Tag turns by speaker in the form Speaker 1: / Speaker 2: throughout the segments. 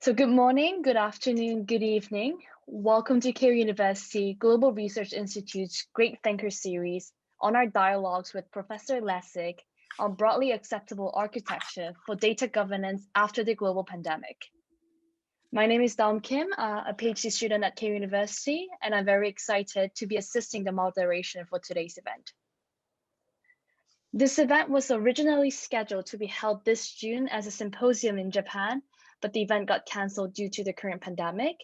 Speaker 1: So good morning, good afternoon, good evening. Welcome to Keio University Global Research Institute's Great Thinker series on our dialogues with Professor Lessig on broadly acceptable architecture for data governance after the global pandemic. My name is Daum Kim, a PhD student at Keio University, and I'm very excited to be assisting the moderation for today's event. This event was originally scheduled to be held this June as a symposium in Japan, but the event got canceled due to the current pandemic.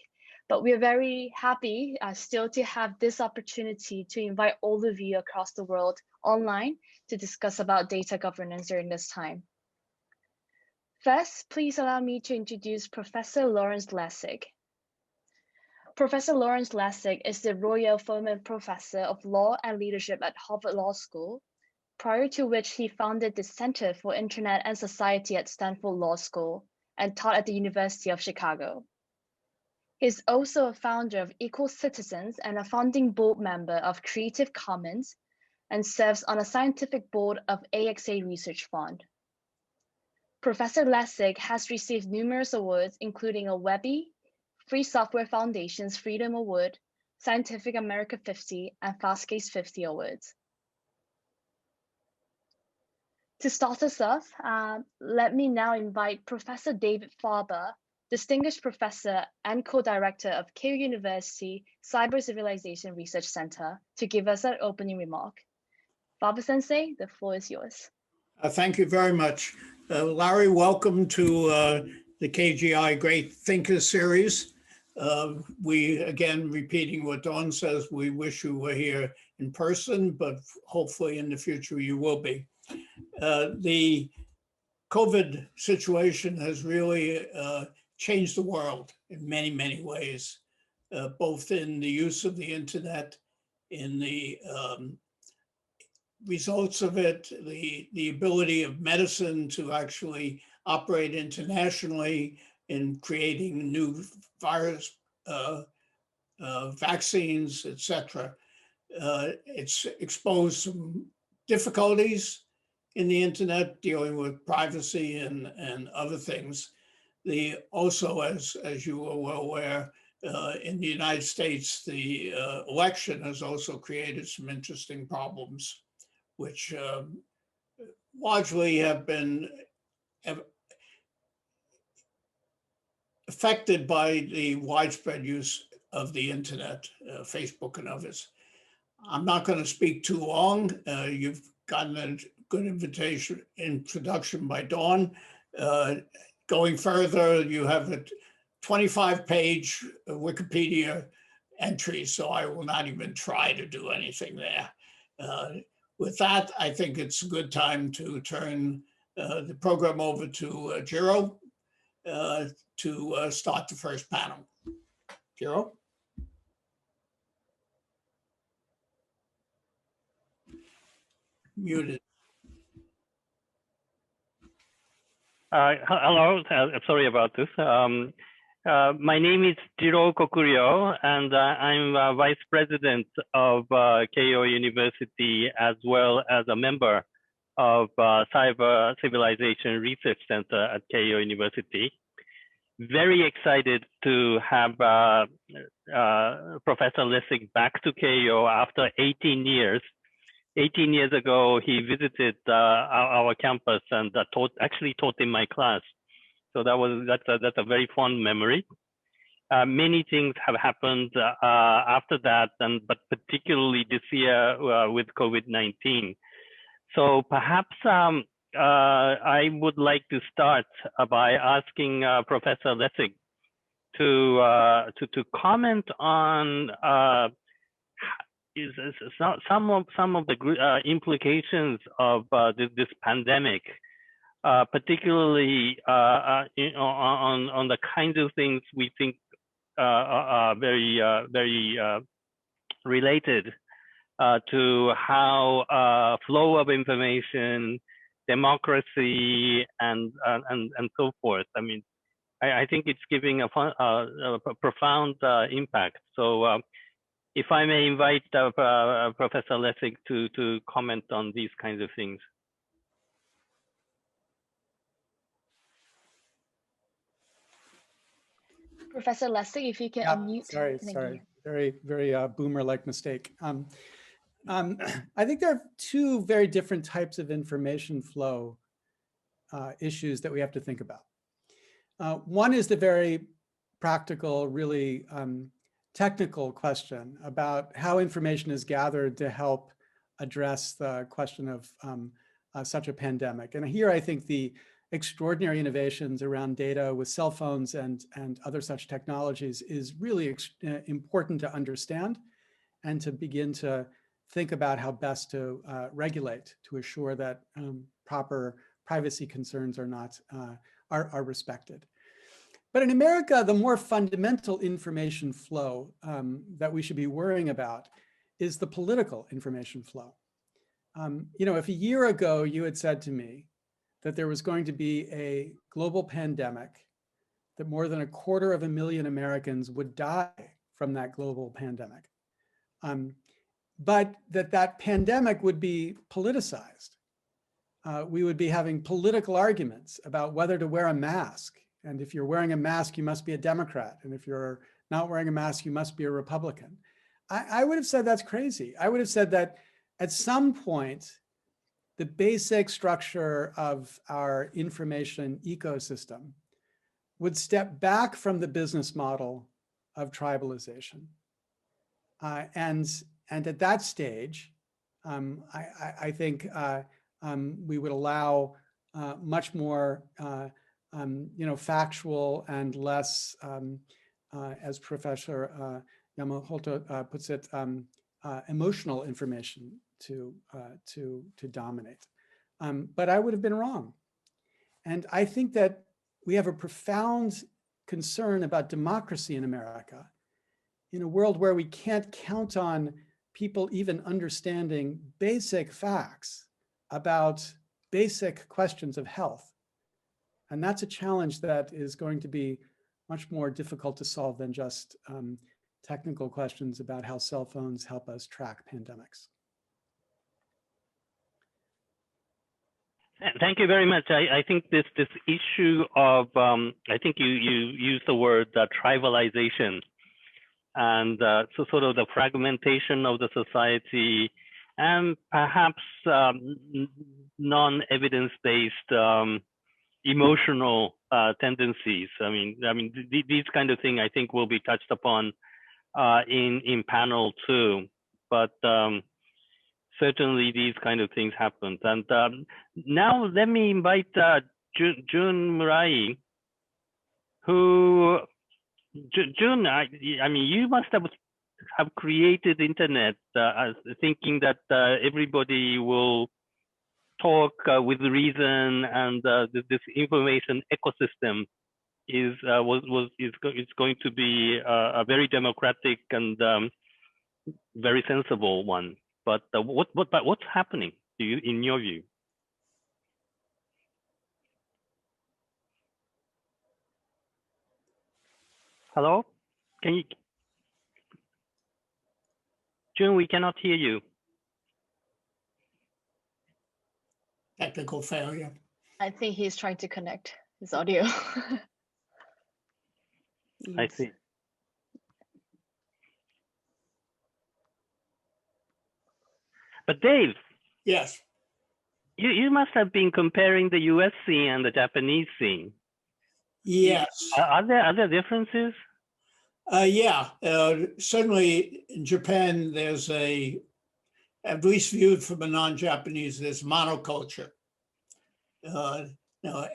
Speaker 1: But we're very happy still to have this opportunity to invite all of you across the world online to discuss about data governance during this time. First, please allow me to introduce Professor Lawrence Lessig. Professor Lawrence Lessig is the Royal Furman Professor of Law and Leadership at Harvard Law School, prior to which he founded the Center for Internet and Society at Stanford Law School and taught at the University of Chicago. He's also a founder of Equal Citizens and a founding board member of Creative Commons and serves on a scientific board of AXA Research Fund. Professor Lessig has received numerous awards, including a Webby, Free Software Foundation's Freedom Award, Scientific America 50, and Fastcase 50 awards. To start us off, let me now invite Professor David Farber, Distinguished Professor and Co-Director of Keio University Cyber Civilization Research Center, to give us an opening remark. Farber-sensei, the floor is yours.
Speaker 2: Thank you very much. Larry, welcome to the KGRI Great Thinker series. We, again, repeating what Dawn says, we wish you were here in person, but hopefully in the future you will be. The COVID situation has really changed the world in many, many ways, both in the use of the internet, in the results of it, the ability of medicine to actually operate internationally in creating new virus vaccines, etc. It's exposed some difficulties in the internet, dealing with privacy and other things. Also, as you are well aware, in the United States, the election has also created some interesting problems, which largely have been affected by the widespread use of the internet, Facebook and others. I'm not going to speak too long. You've gotten a good introduction by Dawn. Going further, you have a 25-page Wikipedia entry, so I will not even try to do anything there. With that, I think it's a good time to turn the program over to Jiro to start the first panel. Jiro? Muted.
Speaker 3: Hello, sorry about this. My name is Jiro Kokuryo, and I'm Vice President of Keio University, as well as a member of Cyber Civilization Research Center at Keio University. Very excited to have Professor Lessig back to Keio after 18 years. 18 years ago, he visited our campus and actually taught in my class. So that's a very fond memory. Many things have happened after that, but particularly this year with COVID-19. So perhaps I would like to start by asking Professor Lessig to comment on some of the implications of this pandemic, particularly on the kinds of things we think are very related to how flow of information, democracy, and so forth. I mean, I think it's giving a profound impact. So. If I may invite Professor Lessig to comment on these kinds of things.
Speaker 1: Professor Lessig, if you can
Speaker 4: Yeah,
Speaker 1: unmute.
Speaker 4: sorry. Very boomer-like mistake. I think there are two very different types of information flow issues that we have to think about. One is the very practical, really technical question about how information is gathered to help address the question of such a pandemic. And here I think the extraordinary innovations around data with cell phones and other such technologies is really important to understand and to begin to think about how best to regulate to assure that proper privacy concerns are not are respected. But in America, the more fundamental information flow that we should be worrying about is the political information flow. You know, if a year ago you had said to me that there was going to be a global pandemic, that more than 250,000 Americans would die from that global pandemic, but that pandemic would be politicized. We would be having political arguments about whether to wear a mask. And if you're wearing a mask, you must be a Democrat. And if you're not wearing a mask, you must be a Republican. I would have said that's crazy. I would have said that at some point, the basic structure of our information ecosystem would step back from the business model of tribalization. And at that stage, I think we would allow much more factual and less, as Professor Yamamoto puts it, emotional information to dominate. But I would have been wrong. And I think that we have a profound concern about democracy in America in a world where we can't count on people even understanding basic facts about basic questions of health. And that's a challenge that is going to be much more difficult to solve than just technical questions about how cell phones help us track pandemics.
Speaker 3: Thank you very much. I think this issue of, I think you used the word tribalization, and so sort of the fragmentation of the society, and perhaps non-evidence-based emotional tendencies. I mean, these kind of things I think will be touched upon in panel 2, but certainly these kind of things happen. And now let me invite Jun Murai, who, Jun, I mean, you must have created internet thinking that everybody will talk with reason, and this information ecosystem is going to be a very democratic and very sensible one. But what's happening to you, in your view? Hello, can you? Jun, we cannot hear you.
Speaker 2: Technical failure.
Speaker 1: I think he's trying to connect his audio.
Speaker 3: I see. But Dave.
Speaker 2: Yes.
Speaker 3: You must have been comparing the US scene and the Japanese scene.
Speaker 2: Yes.
Speaker 3: Are there differences?
Speaker 2: Yeah, certainly in Japan, there's at least viewed from a non-Japanese, there's monoculture.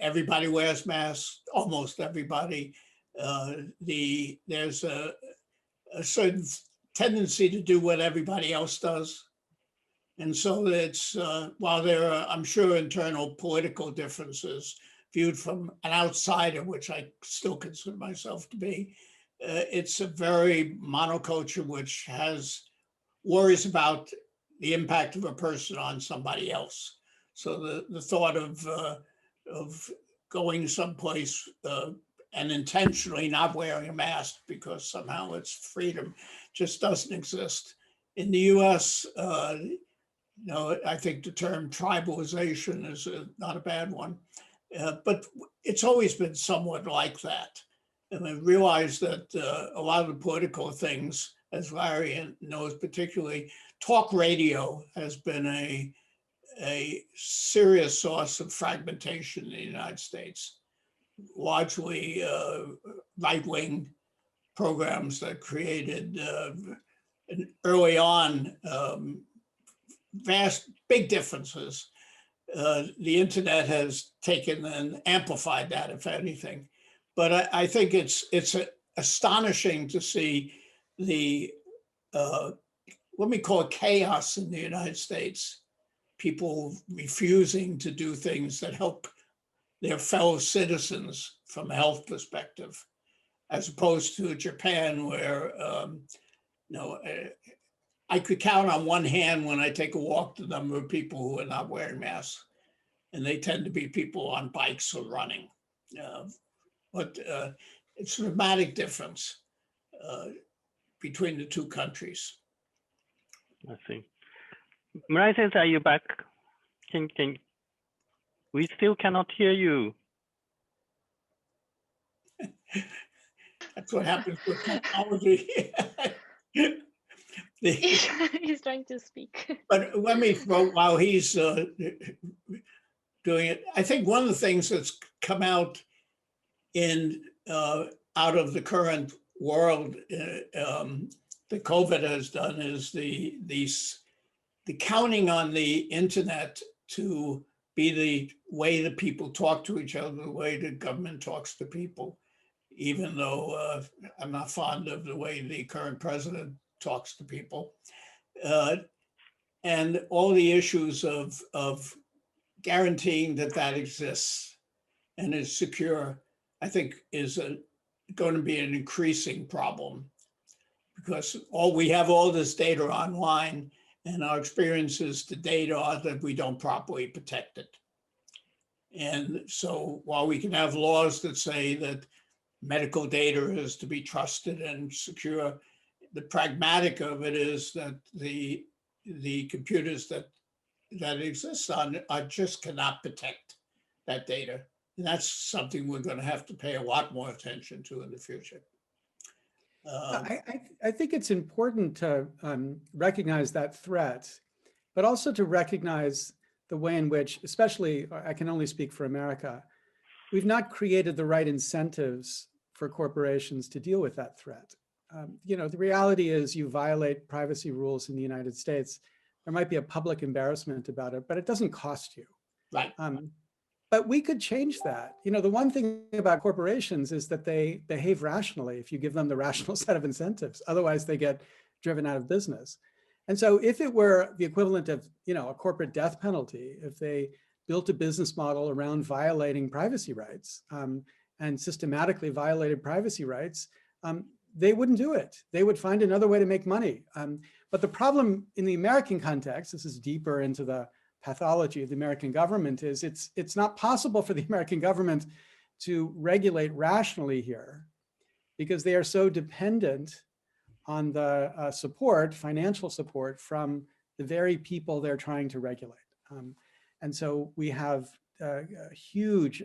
Speaker 2: Everybody wears masks, almost everybody. There's a certain tendency to do what everybody else does. And so it's, while there are, I'm sure, internal political differences viewed from an outsider, which I still consider myself to be, it's a very monoculture which has worries about the impact of a person on somebody else. So the thought of going someplace and intentionally not wearing a mask because somehow it's freedom just doesn't exist. In the US, I think the term tribalization is not a bad one, but it's always been somewhat like that. And I realized that a lot of the political things, as Larry knows particularly, talk radio has been a serious source of fragmentation in the United States. Largely right-wing programs that created early on big differences. The internet has taken and amplified that, if anything. But I think it's astonishing to see the, let me call it chaos in the United States. People refusing to do things that help their fellow citizens from a health perspective, as opposed to Japan, where I could count on one hand when I take a walk the number of people who are not wearing masks, and they tend to be people on bikes or running. But it's a dramatic difference between the two countries.
Speaker 3: I see. Murai says, are you back? We still cannot hear you.
Speaker 2: That's what happens with technology.
Speaker 1: He's trying to speak.
Speaker 2: But let me throw, while he's doing it, I think one of the things that's come out out of the current world that COVID has done is the counting on the internet to be the way that people talk to each other, the way the government talks to people, even though I'm not fond of the way the current president talks to people. And all the issues of guaranteeing that exists and is secure, I think is going to be an increasing problem, because we have all this data online, and our experiences to date are that we don't properly protect it. And so while we can have laws that say that medical data is to be trusted and secure, the pragmatic of it is that the computers that exist on just cannot protect that data. And that's something we're going to have to pay a lot more attention to in the future.
Speaker 4: I think it's important to recognize that threat, but also to recognize the way in which, especially, I can only speak for America, we've not created the right incentives for corporations to deal with that threat. The reality is you violate privacy rules in the United States, there might be a public embarrassment about it, but it doesn't cost you.
Speaker 2: Right.
Speaker 4: But we could change that. The one thing about corporations is that they behave rationally if you give them the rational set of incentives. Otherwise, they get driven out of business. And so if it were the equivalent of a corporate death penalty, if they built a business model around violating privacy rights and systematically violated privacy rights, they wouldn't do it. They would find another way to make money. But the problem in the American context, this is deeper into the pathology of the American government, is it's not possible for the American government to regulate rationally here because they are so dependent on the financial support from the very people they're trying to regulate. And so we have a huge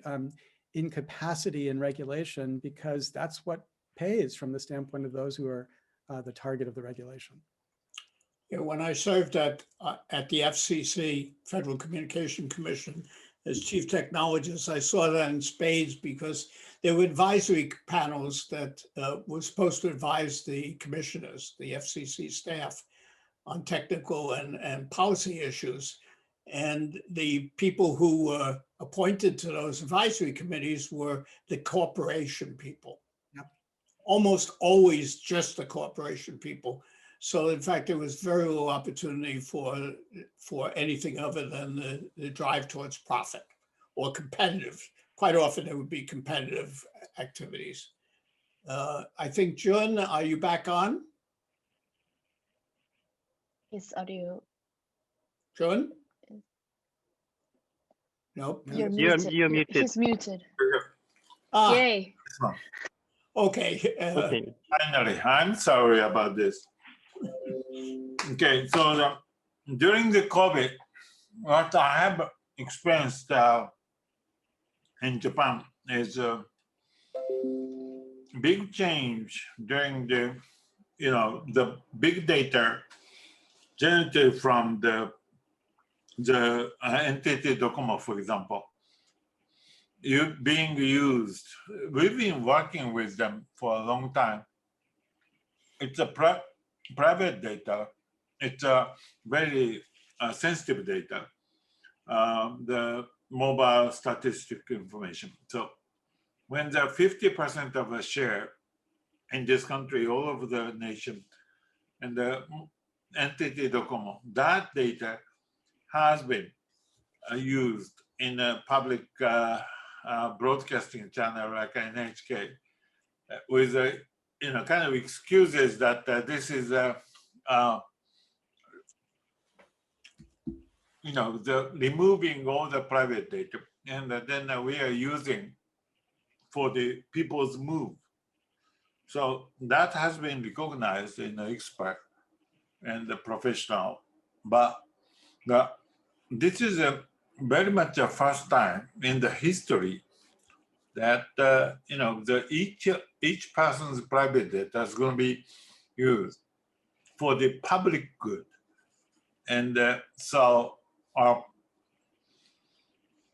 Speaker 4: incapacity in regulation because that's what pays from the standpoint of those who are the target of the regulation.
Speaker 2: Yeah, when I served at the FCC, Federal Communication Commission, as chief technologist, I saw that in spades because there were advisory panels that were supposed to advise the commissioners, the FCC staff, on technical and policy issues. And the people who were appointed to those advisory committees were the corporation people.
Speaker 4: Yep.
Speaker 2: Almost always just the corporation people. So in fact, there was very little opportunity for anything other than the drive towards profit or competitive. Quite often there would be competitive activities. I think, Jun, are you back on?
Speaker 1: His audio.
Speaker 2: Jun? Nope.
Speaker 1: You're muted.
Speaker 3: You're muted.
Speaker 1: He's muted.
Speaker 2: Ah,
Speaker 1: Yay.
Speaker 2: okay.
Speaker 3: Okay.
Speaker 5: Finally, I'm sorry about this. Okay, so during the COVID, what I have experienced in Japan is big change during the, the big data generated from the entity docomo, for example, being used. We've been working with them for a long time. It's a private data. It's a very sensitive data. The mobile statistic information. So when the 50% of a share in this country, all over the nation, and the entity docomo, that data has been used in a public broadcasting channel like NHK with kind of excuses that this is the removing all the private data, and then we are using for the people's move. So that has been recognized in the expert and the professional, but this is very much a first time in the history that each person's private data is going to be used for the public good, and so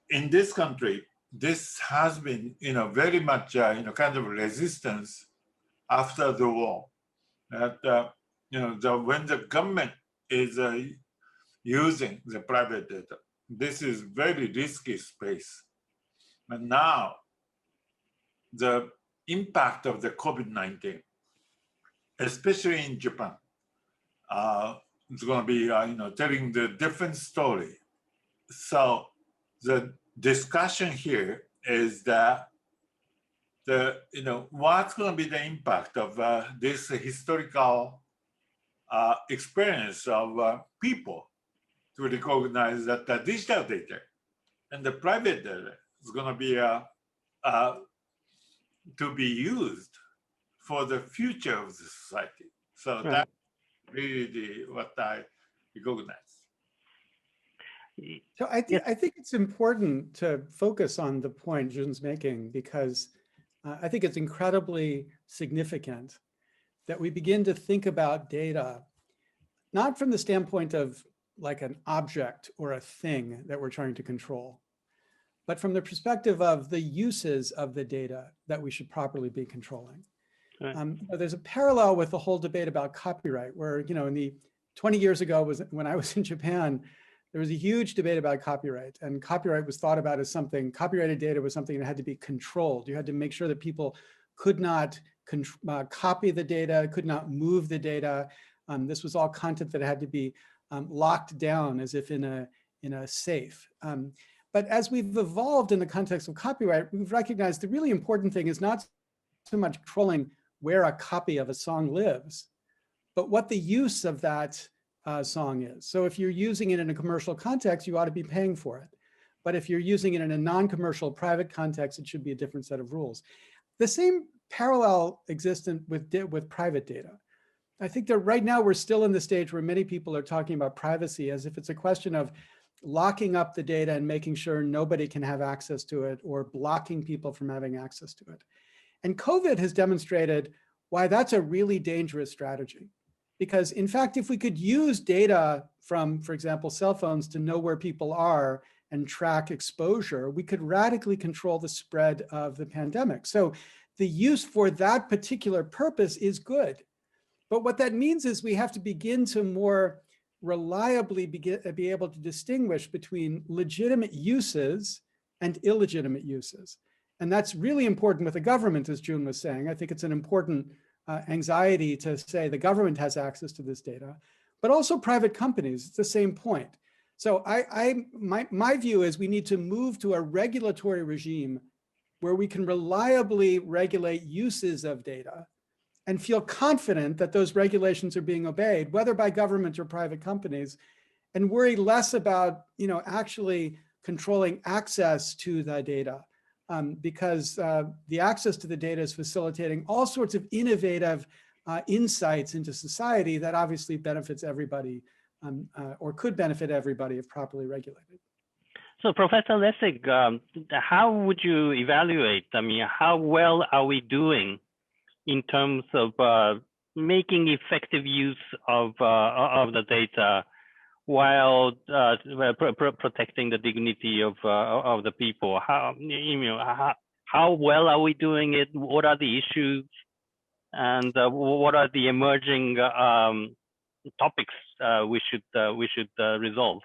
Speaker 5: in this country, this has been very much kind of resistance after the war. That when the government is using the private data, this is very risky space. And now the impact of the COVID-19, especially in Japan, it's going to be telling the different story. So the discussion here is that what's going to be the impact of this historical experience of people to recognize that the digital data and the private data is going to be to be used for the future of the society. So right. That's really what I recognize.
Speaker 4: So I think it's important to focus on the point Jun's making, because I think it's incredibly significant that we begin to think about data, not from the standpoint of like an object or a thing that we're trying to control, but from the perspective of the uses of the data that we should properly be controlling. Right. There's a parallel with the whole debate about copyright, where, in the 20 years ago when I was in Japan, there was a huge debate about copyright, and copyright was thought about as something, copyrighted data was something that had to be controlled. You had to make sure that people could not copy the data, could not move the data. This was all content that had to be locked down as if in a safe. But as we've evolved in the context of copyright, we've recognized the really important thing is not so much controlling where a copy of a song lives, but what the use of that song is. So if you're using it in a commercial context, you ought to be paying for it. But if you're using it in a non-commercial private context, it should be a different set of rules. The same parallel exists with private data. I think that right now we're still in the stage where many people are talking about privacy as if it's a question of locking up the data and making sure nobody can have access to it, or blocking people from having access to it. And COVID has demonstrated why that's a really dangerous strategy. Because in fact, if we could use data from, for example, cell phones to know where people are and track exposure, we could radically control the spread of the pandemic. So the use for that particular purpose is good. But what that means is we have to begin to more reliably be able to distinguish between legitimate uses and illegitimate uses. And that's really important with the government, as Jun was saying. I think it's an important anxiety to say the government has access to this data, but also private companies. It's the same point. So my view is we need to move to a regulatory regime where we can reliably regulate uses of data and feel confident that those regulations are being obeyed, whether by government or private companies, and worry less about actually controlling access to the data. Because the access to the data is facilitating all sorts of innovative insights into society that obviously benefits everybody, or could benefit everybody if properly regulated.
Speaker 3: So Professor Lessig, how would you evaluate, how well are we doing in terms of making effective use of the data while protecting the dignity of the people? How well are we doing it? What are the issues, and what are the emerging topics we should resolve?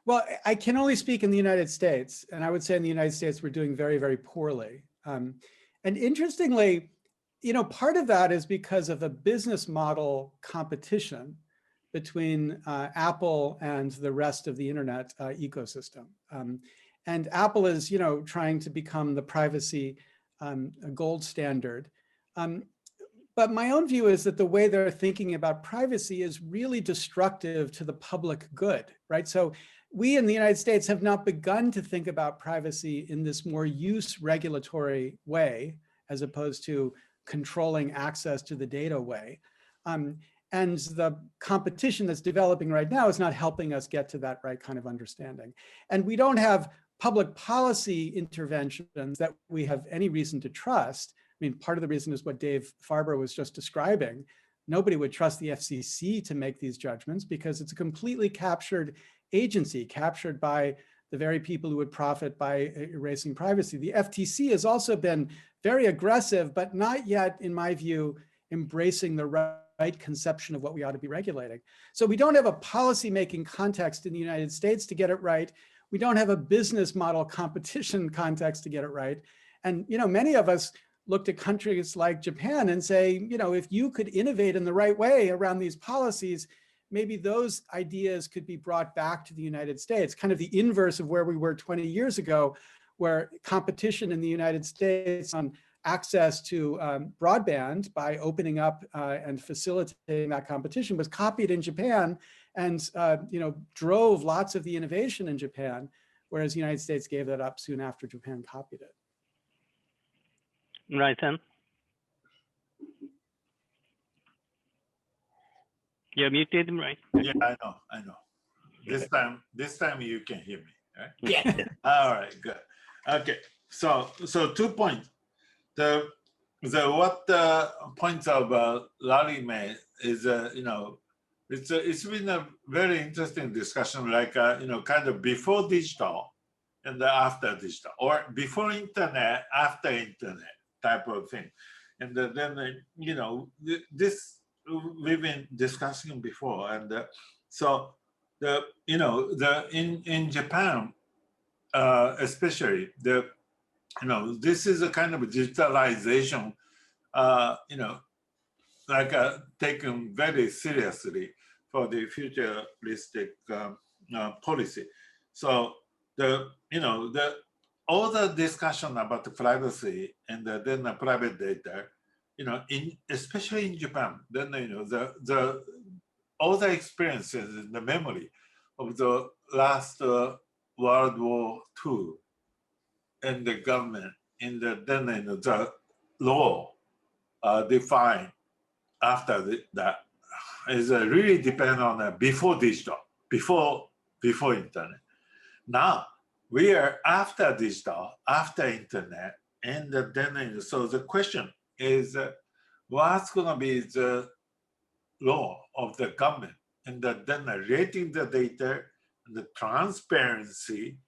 Speaker 4: Well, I can only speak in the United States, and I would say in the United States we're doing very, very poorly. And interestingly, part of that is because of a business model competition between Apple and the rest of the internet ecosystem. And Apple is, trying to become the privacy gold standard. But my own view is that the way they're thinking about privacy is really destructive to the public good, right? So we in the United States have not begun to think about privacy in this more use regulatory way, as opposed to controlling access to the data way. And the competition that's developing right now is not helping us get to that right kind of understanding. And we don't have public policy interventions that we have any reason to trust. I mean, part of the reason is what Dave Farber was just describing. Nobody would trust the FCC to make these judgments because it's a completely captured agency, captured by the very people who would profit by erasing privacy. The FTC has also been very aggressive, but not yet, in my view, embracing the right conception of what we ought to be regulating. So we don't have a policy-making context in the United States to get it right. We don't have a business model competition context to get it right. And many of us looked at countries like Japan and say, if you could innovate in the right way around these policies, maybe those ideas could be brought back to the United States, kind of the inverse of where we were 20 years ago, where competition in the United States on access to broadband by opening up and facilitating that competition was copied in Japan and drove lots of the innovation in Japan, whereas the United States gave that up soon after Japan copied it.
Speaker 3: Right, Sam. You're muted, right?
Speaker 5: Yeah, I know. This time you can hear me, right? Yeah. All right, good. Okay, so 2 points. The points of Larry made is it's been a very interesting discussion, like kind of before digital and after digital, or before internet, after internet type of thing, and then this we've been discussing before, and so in Japan, especially this is a kind of digitalization, taken very seriously for the futuristic policy. So all the discussion about the privacy and then the private data, especially in Japan, then all the experiences in the memory of the last World War II and the government in the law defined after that is really depend on before digital, before internet. Now we are after digital, after internet, and then so the question is what's going to be the law of the government, and then rating the data, the transparency,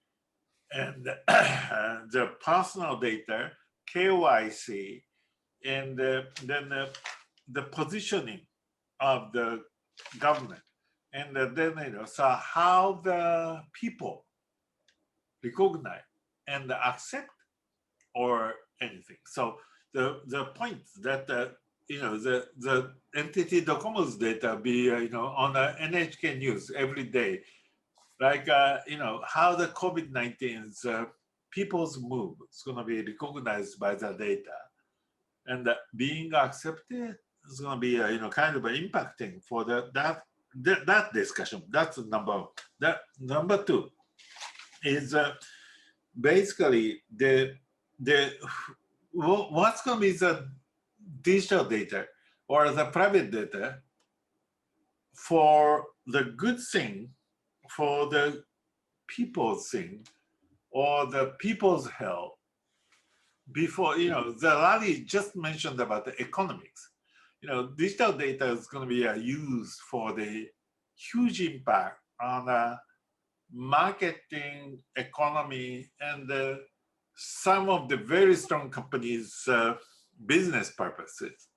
Speaker 5: and the personal data, KYC, and then the positioning of the government, and then so how the people recognize and accept or anything. So the point that the entity Docomo's data be on the NHK News every day, like how the COVID-19's people's move is going to be recognized by the data, and being accepted is going to be kind of impacting for that discussion. That's number two is basically what's going to be the digital data or the private data for the good thing, for the people's thing, or the people's health, before, the Larry just mentioned about the economics. Digital data is going to be used for the huge impact on marketing, economy, and some of the very strong companies' business purposes.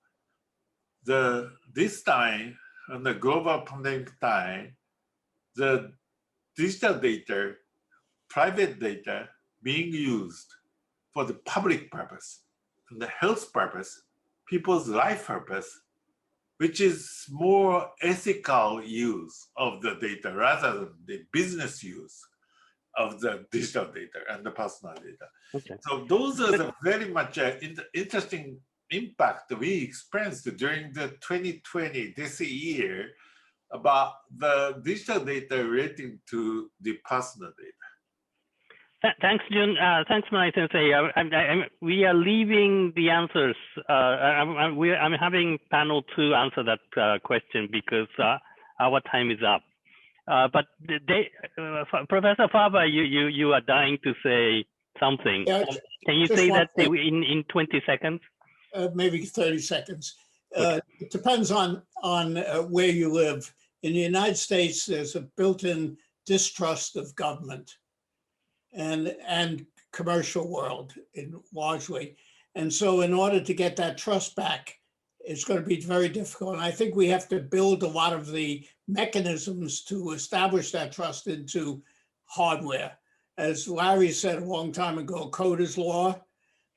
Speaker 5: This time, on the global pandemic time, the digital data, private data being used for the public purpose, and the health purpose, people's life purpose, which is more ethical use of the data rather than the business use of the digital data and the personal data.
Speaker 3: Okay.
Speaker 5: So those are the very much interesting impact we experienced during the 2020, this year, about the digital data relating to the personal data.
Speaker 3: Thanks, Jun. Thanks, Murai Sensei. We are leaving the answers. I'm having panel 2 answer that question because our time is up. But Professor Farber, you are dying to say something.
Speaker 2: Yeah,
Speaker 3: can you say that in 20 seconds?
Speaker 2: Maybe 30 seconds.
Speaker 3: Okay.
Speaker 2: It depends on where you live. In the United States, there's a built-in distrust of government and commercial world largely. And so in order to get that trust back, it's going to be very difficult. And I think we have to build a lot of the mechanisms to establish that trust into hardware. As Larry said a long time ago, code is law.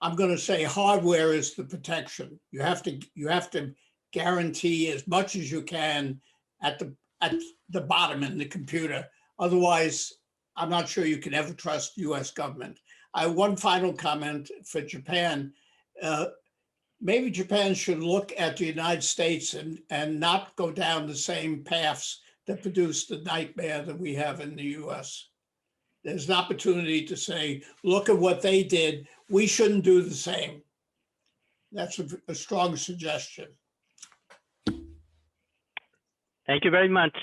Speaker 2: I'm going to say hardware is the protection. You have to guarantee as much as you can at the bottom in the computer. Otherwise, I'm not sure you can ever trust US government. One final comment for Japan. Maybe Japan should look at the United States and not go down the same paths that produced the nightmare that we have in the US. There's an opportunity to say, look at what they did. We shouldn't do the same. That's a strong suggestion.
Speaker 3: Thank you very much.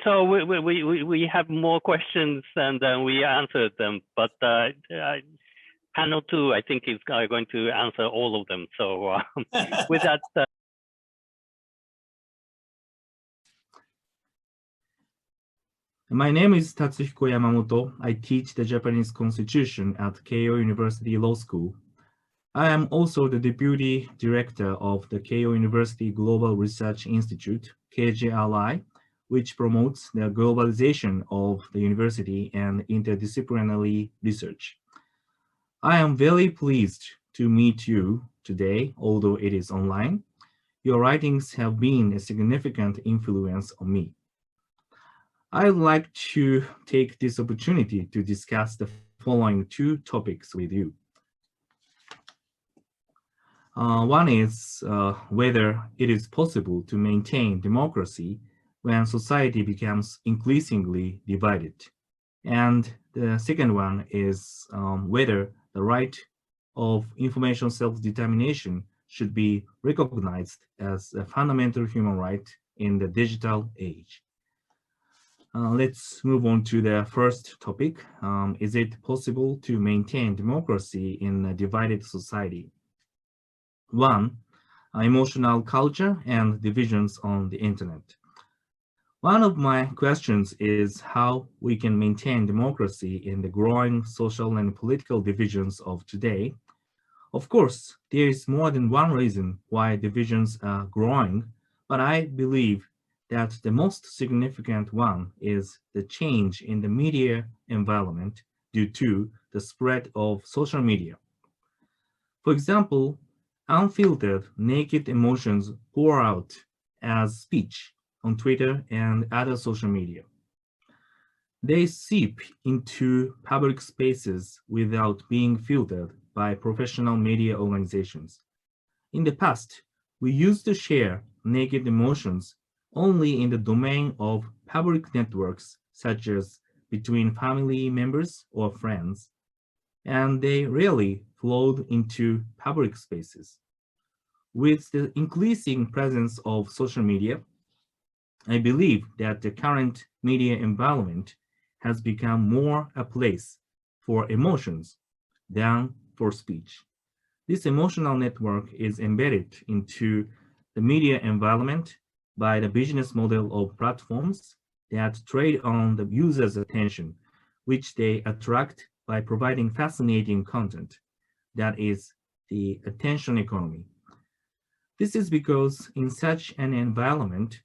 Speaker 3: So we have more questions and we answered them, but panel 2, I think, is going to answer all of them. So with that.
Speaker 6: My name is Tatsuhiko Yamamoto. I teach the Japanese Constitution at Keio University Law School. I am also the Deputy Director of the Keio University Global Research Institute, KGRI, which promotes the globalization of the university and interdisciplinary research. I am very pleased to meet you today, although it is online. Your writings have been a significant influence on me. I'd like to take this opportunity to discuss the following 2 topics with you. One is whether it is possible to maintain democracy when society becomes increasingly divided. And the second one is whether the right of information self-determination should be recognized as a fundamental human right in the digital age. Let's move on to the first topic. Is it possible to maintain democracy in a divided society? 1, emotional culture and divisions on the internet. One of my questions is how we can maintain democracy in the growing social and political divisions of today. Of course, there is more than one reason why divisions are growing, but I believe that the most significant one is the change in the media environment due to the spread of social media. For example, unfiltered, naked emotions pour out as speech on Twitter and other social media. They seep into public spaces without being filtered by professional media organizations. In the past, we used to share naked emotions only in the domain of public networks, such as between family members or friends, and they rarely flowed into public spaces. With the increasing presence of social media, I believe that the current media environment has become more a place for emotions than for speech. This emotional network is embedded into the media environment by the business model of platforms that trade on the user's attention, which they attract by providing fascinating content. That is the attention economy. This is because in such an environment,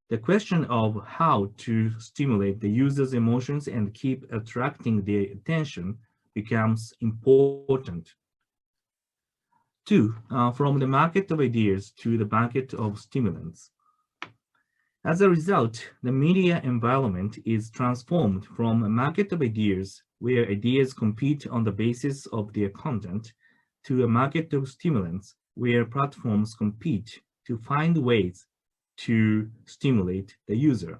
Speaker 6: the question of how to stimulate the user's emotions and keep attracting their attention becomes important. Two, from the market of ideas to the market of stimulants. As a result, the media environment is transformed from a market of ideas where ideas compete on the basis of their content to a market of stimulants where platforms compete to find ways to stimulate the user.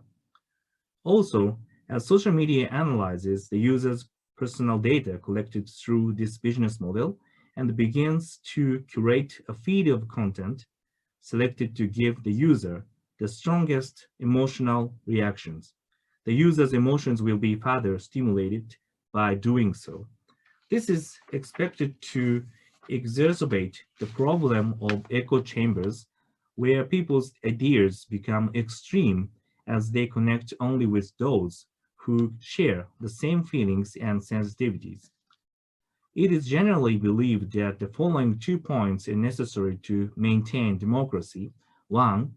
Speaker 6: Also, as social media analyzes the user's personal data collected through this business model and begins to curate a feed of content selected to give the user the strongest emotional reactions, the user's emotions will be further stimulated by doing so. This is expected to exacerbate the problem of echo chambers where people's ideas become extreme as they connect only with those who share the same feelings and sensitivities. It is generally believed that the following 2 points are necessary to maintain democracy. One,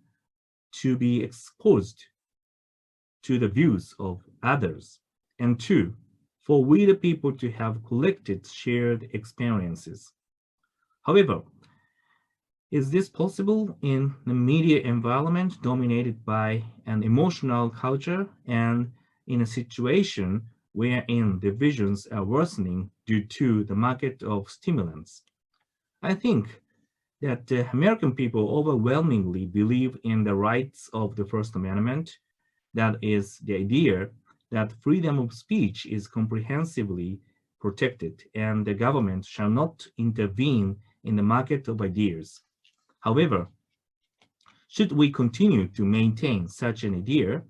Speaker 6: to be exposed to the views of others. And two, for we the people to have collected shared experiences. However, is this possible in the media environment dominated by an emotional culture and in a situation wherein divisions are worsening due to the market of stimulants? I think that the American people overwhelmingly believe in the rights of the First Amendment, that is, the idea that freedom of speech is comprehensively protected and the government shall not intervene in the market of ideas. However, should we continue to maintain such an idea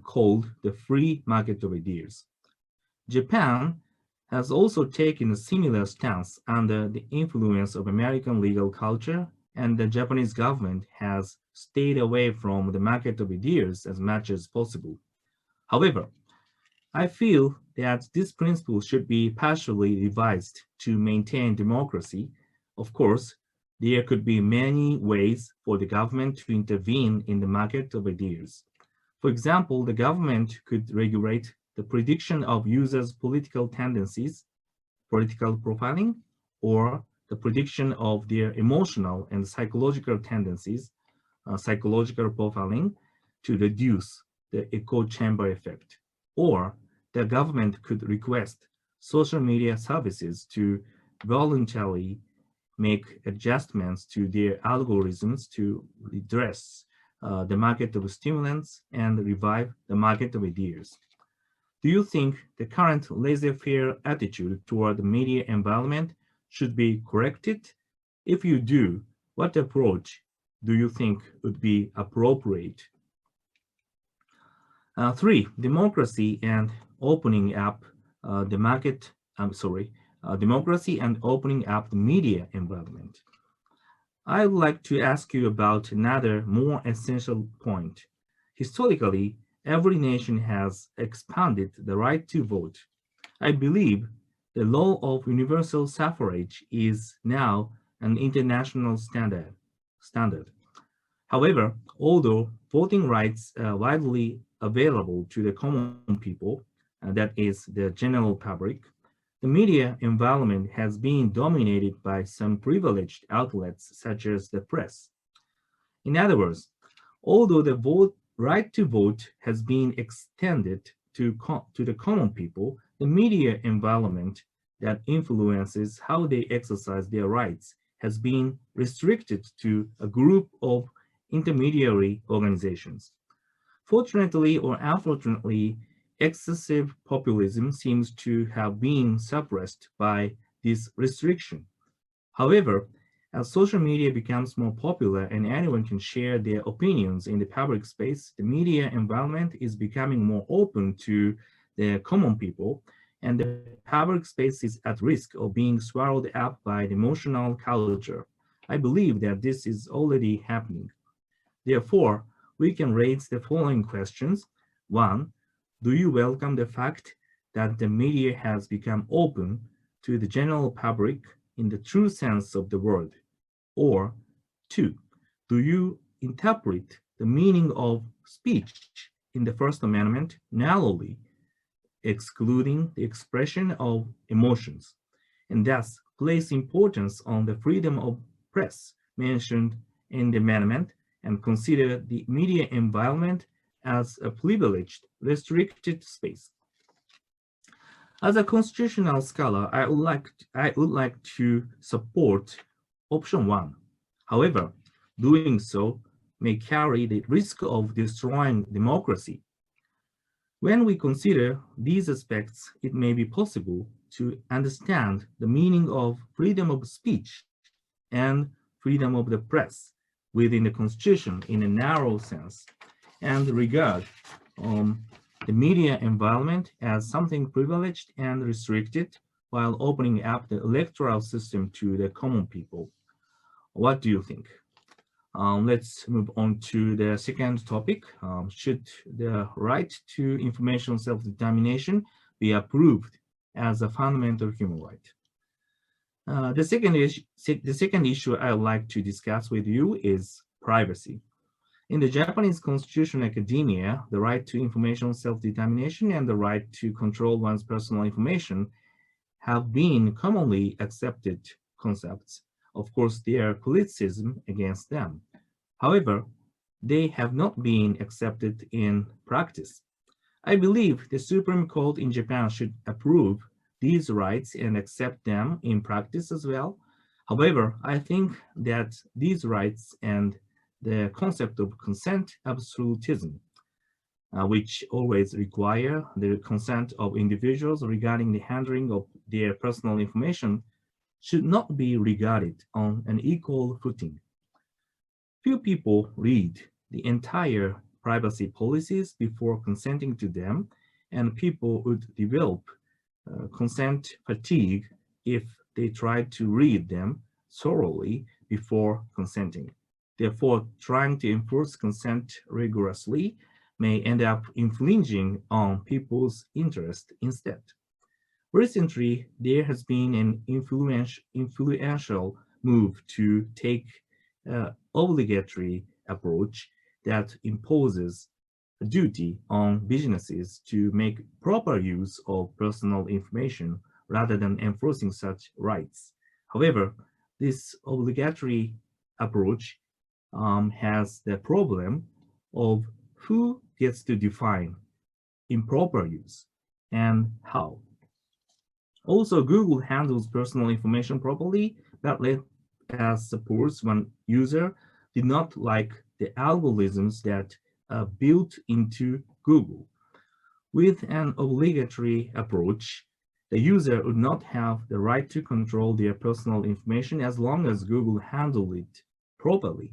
Speaker 6: called the free market of ideas? Japan has also taken a similar stance under the influence of American legal culture, and the Japanese government has stayed away from the market of ideas as much as possible. However, I feel that this principle should be partially revised to maintain democracy. Of course, there could be many ways for the government to intervene in the market of ideas. For example, the government could regulate the prediction of users' political tendencies, political profiling, or the prediction of their emotional and psychological tendencies, psychological profiling, to reduce the echo chamber effect. Or the government could request social media services to voluntarily make adjustments to their algorithms to redress the market of stimulants and revive the market of ideas. Do you think the current laissez-faire attitude toward the media environment should be corrected? If you do, what approach do you think would be appropriate? 3, democracy and opening up the market, democracy and opening up the media environment. I would like to ask you about another more essential point. Historically, every nation has expanded the right to vote. I believe the law of universal suffrage is now an international standard. However, although voting rights are widely available to the common people, that is the general public, the media environment has been dominated by some privileged outlets such as the press. In other words, although the right to vote has been extended to the common people, the media environment that influences how they exercise their rights has been restricted to a group of intermediary organizations. Fortunately or unfortunately, excessive populism seems to have been suppressed by this restriction. However, as social media becomes more popular and anyone can share their opinions in the public space, the media environment is becoming more open to the common people, and the public space is at risk of being swallowed up by the emotional culture. I believe that this is already happening. Therefore, we can raise the following questions. 1, do you welcome the fact that the media has become open to the general public in the true sense of the word? Or 2, do you interpret the meaning of speech in the First Amendment narrowly, excluding the expression of emotions, and thus place importance on the freedom of press mentioned in the amendment, and consider the media environment as a privileged, restricted space? As a constitutional scholar, I would like to support option 1. However, doing so may carry the risk of destroying democracy. When we consider these aspects, it may be possible to understand the meaning of freedom of speech and freedom of the press within the Constitution in a narrow sense, and regard the media environment as something privileged and restricted, while opening up the electoral system to the common people. What do you think? Let's move on to the second topic. Should the right to information self-determination be approved as a fundamental human right? The second issue I would like to discuss with you is privacy. In the Japanese Constitution academia, the right to information self-determination and the right to control one's personal information have been commonly accepted concepts. Of course, there are criticism against them. However, they have not been accepted in practice. I believe the Supreme Court in Japan should approve these rights and accept them in practice as well. However, I think that these rights and the concept of consent absolutism, which always require the consent of individuals regarding the handling of their personal information, should not be regarded on an equal footing. Few people read the entire privacy policies before consenting to them, and people would develop consent fatigue if they tried to read them thoroughly before consenting. Therefore, trying to enforce consent rigorously may end up infringing on people's interest instead. Recently, there has been an influential move to take an obligatory approach that imposes a duty on businesses to make proper use of personal information rather than enforcing such rights. However, this obligatory approach has the problem of who gets to define improper use and how. Also, Google handles personal information properly, but let's suppose one user did not like the algorithms that are built into Google. With an obligatory approach, the user would not have the right to control their personal information as long as Google handled it properly.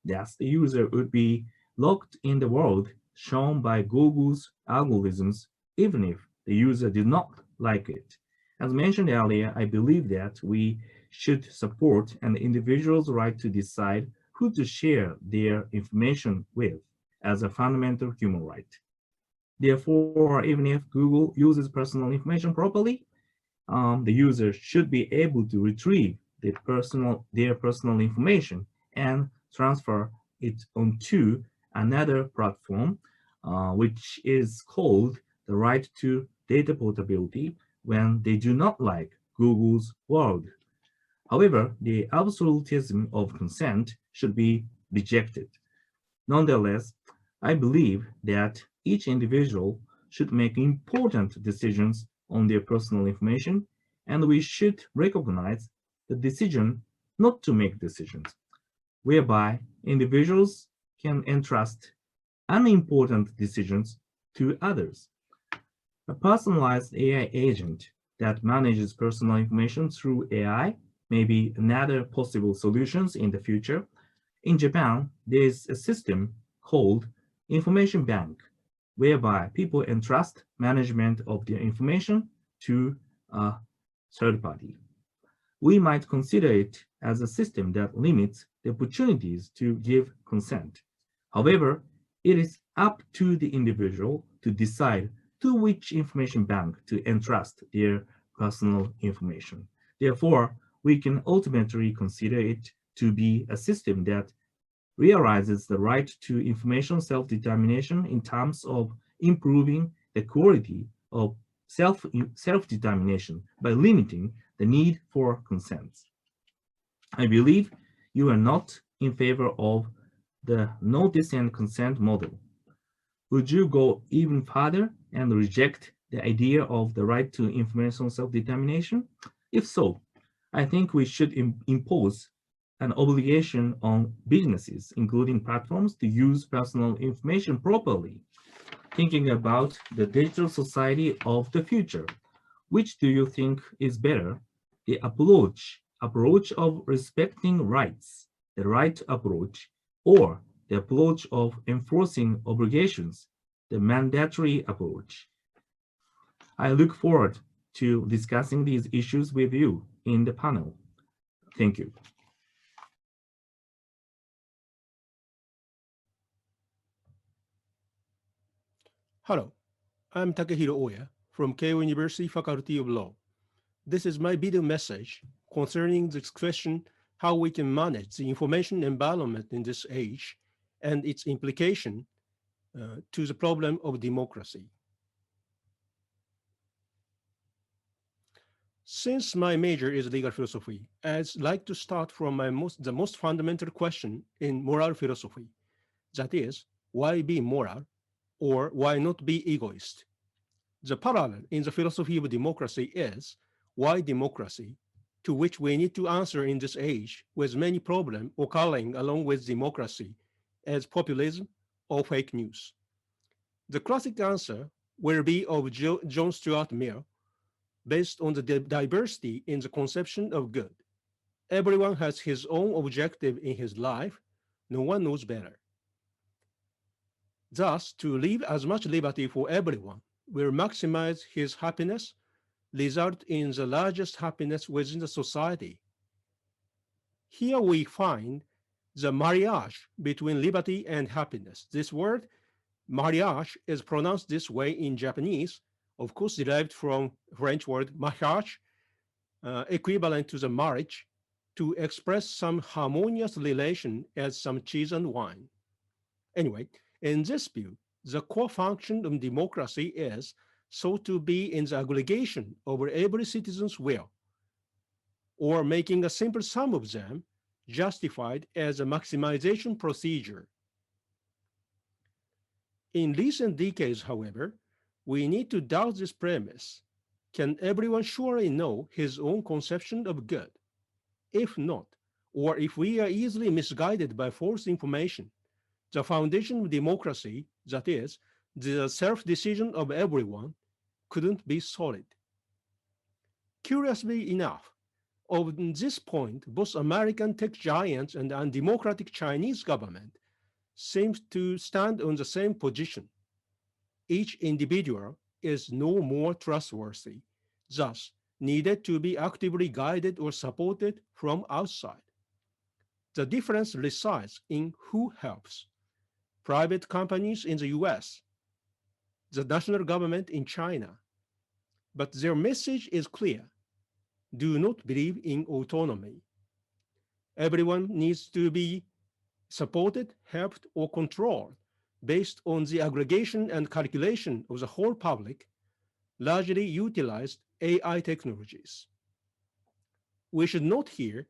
Speaker 6: Thus, the user would be locked in the world shown by Google's algorithms, even if the user did not like it. As mentioned earlier, I believe that we should support an individual's right to decide who to share their information with as a fundamental human right. Therefore, even if Google uses personal information properly, the user should be able to retrieve their personal information and transfer it onto another platform, which is called the right to data portability when they do not like Google's world. However, the absolutism of consent should be rejected. Nonetheless, I believe that each individual should make important decisions on their personal information, and we should recognize the decision not to make decisions, whereby individuals can entrust unimportant decisions to others. A personalized AI agent that manages personal information through AI may be another possible solutions in the future. In Japan, there is a system called information bank, whereby people entrust management of their information to a third party. We might consider it as a system that limits the opportunities to give consent. However, it is up to the individual to decide to which information bank to entrust their personal information. Therefore, we can ultimately consider it to be a system that realizes the right to information self-determination in terms of improving the quality of self-determination by limiting the need for consent. I believe you are not in favor of the notice and consent model. Would you go even further and reject the idea of the right to information self-determination? If so, I think we should impose an obligation on businesses, including platforms, to use personal information properly. Thinking about the digital society of the future, which do you think is better? The approach of respecting rights, the right approach, or the approach of enforcing obligations, the mandatory approach? I look forward to discussing these issues with you in the panel. Thank you.
Speaker 7: Hello, I'm Takehiro Ohya from Keio University Faculty of Law. This is my video message concerning this question, how we can manage the information environment in this age and its implication to the problem of democracy. Since my major is legal philosophy, I'd like to start from the most fundamental question in moral philosophy. That is, why be moral, or why not be egoist? The parallel in the philosophy of democracy is, why democracy, to which we need to answer in this age with many problems occurring along with democracy as populism or fake news. The classic answer will be of John Stuart Mill, based on the diversity in the conception of good. Everyone has his own objective in his life. No one knows better. Thus, to leave as much liberty for everyone will maximize his happiness, result in the largest happiness within the society. Here we find the marriage between liberty and happiness. This word, marriage, is pronounced this way in Japanese, of course derived from French word mariage, equivalent to the marriage, to express some harmonious relation as some cheese and wine. Anyway, in this view, the core function of democracy is sought to be in the aggregation over every citizen's will, or making a simple sum of them justified as a maximization procedure. In recent decades, however, we need to doubt this premise. Can everyone surely know his own conception of good? If not, or if we are easily misguided by false information, the foundation of democracy, that is, the self-decision of everyone, couldn't be solid. Curiously enough, on this point, both American tech giants and undemocratic Chinese government seem to stand on the same position. Each individual is no more trustworthy, thus needed to be actively guided or supported from outside. The difference resides in who helps. Private companies in the US, the national government in China. But their message is clear. Do not believe in autonomy. Everyone needs to be supported, helped, or controlled based on the aggregation and calculation of the whole public, largely utilized AI technologies. We should note here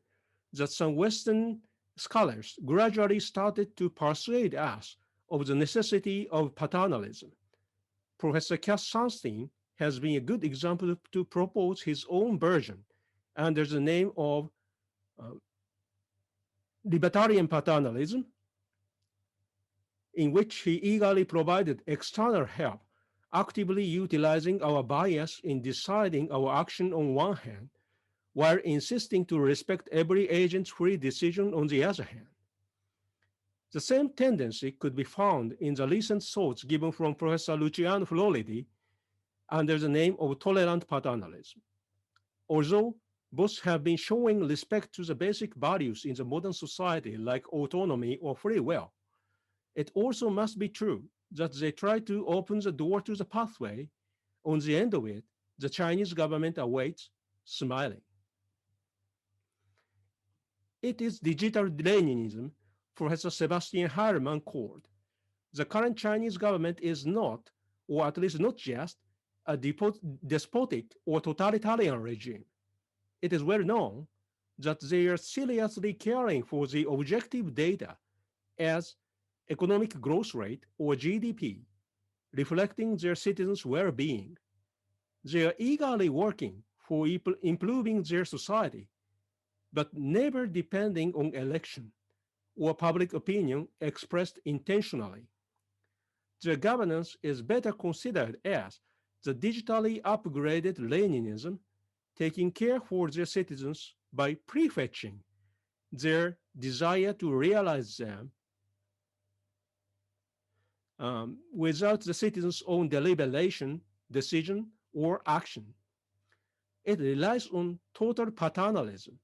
Speaker 7: that some Western scholars gradually started to persuade us of the necessity of paternalism. Professor Cass Sunstein has been a good example to propose his own version under the name of libertarian paternalism, in which he eagerly provided external help, actively utilizing our bias in deciding our action on one hand, while insisting to respect every agent's free decision on the other hand. The same tendency could be found in the recent thoughts given from Professor Luciano Floridi under the name of tolerant paternalism. Although both have been showing respect to the basic values in the modern society like autonomy or free will, it also must be true that they try to open the door to the pathway. On the end of it, the Chinese government awaits, smiling. It is digital Leninism, Professor Sebastian Heilmann called. The current Chinese government is not, or at least not just, a despotic or totalitarian regime. It is well known that they are seriously caring for the objective data as economic growth rate or GDP, reflecting their citizens' well-being. They are eagerly working for improving their society, but never depending on election or public opinion expressed intentionally. Their governance is better considered as the digitally upgraded Leninism, taking care for their citizens by prefetching their desire to realize them without the citizens' own deliberation, decision, or action. It relies on total paternalism,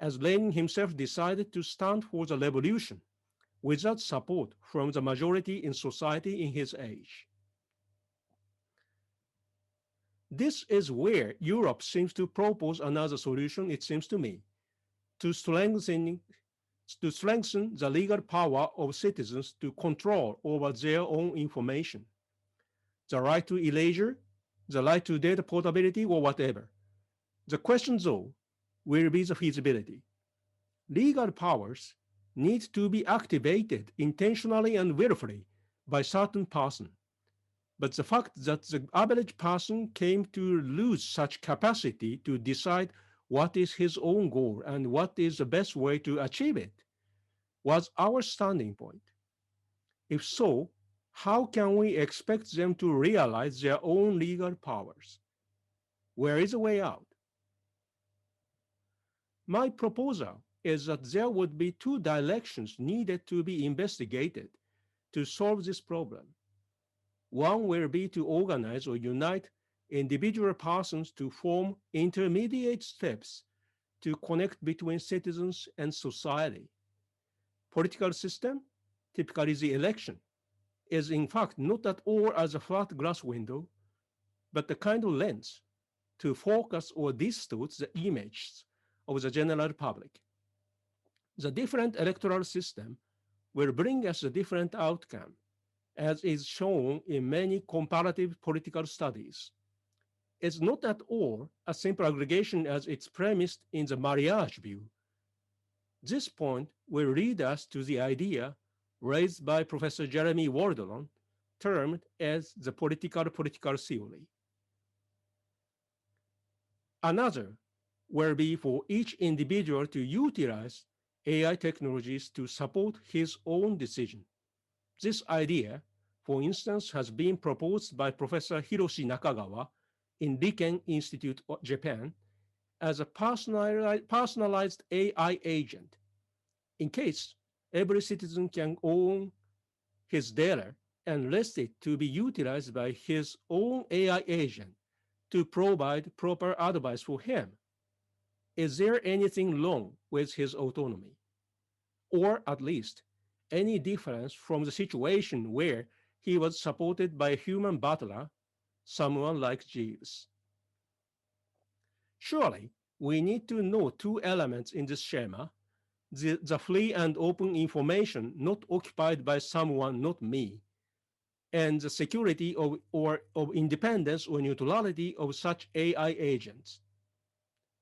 Speaker 7: as Lenin himself decided to stand for the revolution without support from the majority in society in his age. This is where Europe seems to propose another solution, it seems to me, to strengthen the legal power of citizens to control over their own information. The right to erasure, the right to data portability, or whatever. The question, though, will be the feasibility. Legal powers need to be activated intentionally and willfully by certain person. But the fact that the average person came to lose such capacity to decide what is his own goal and what is the best way to achieve it was our starting point. If so, how can we expect them to realize their own legal powers? Where is the way out? My proposal is that there would be two directions needed to be investigated to solve this problem. One will be to organize or unite individual persons to form intermediate steps to connect between citizens and society. Political system, typically the election, is in fact not at all as a flat glass window, but a kind of lens to focus or distort the images of the general public. The different electoral system will bring us a different outcome, as is shown in many comparative political studies. It's not at all a simple aggregation as it's premised in the marriage view. This point will lead us to the idea raised by Professor Jeremy Waldron, termed as the political theory. Another will be for each individual to utilize AI technologies to support his own decision. This idea, for instance, has been proposed by Professor Hiroshi Nakagawa in Riken Institute of Japan as a personalized AI agent. In case every citizen can own his data and rest it to be utilized by his own AI agent to provide proper advice for him. Is there anything wrong with his autonomy? Or at least any difference from the situation where he was supported by a human butler, someone like Jeeves? Surely, we need to know two elements in this schema, the free and open information not occupied by someone, not me, and the security of independence or neutrality of such AI agents.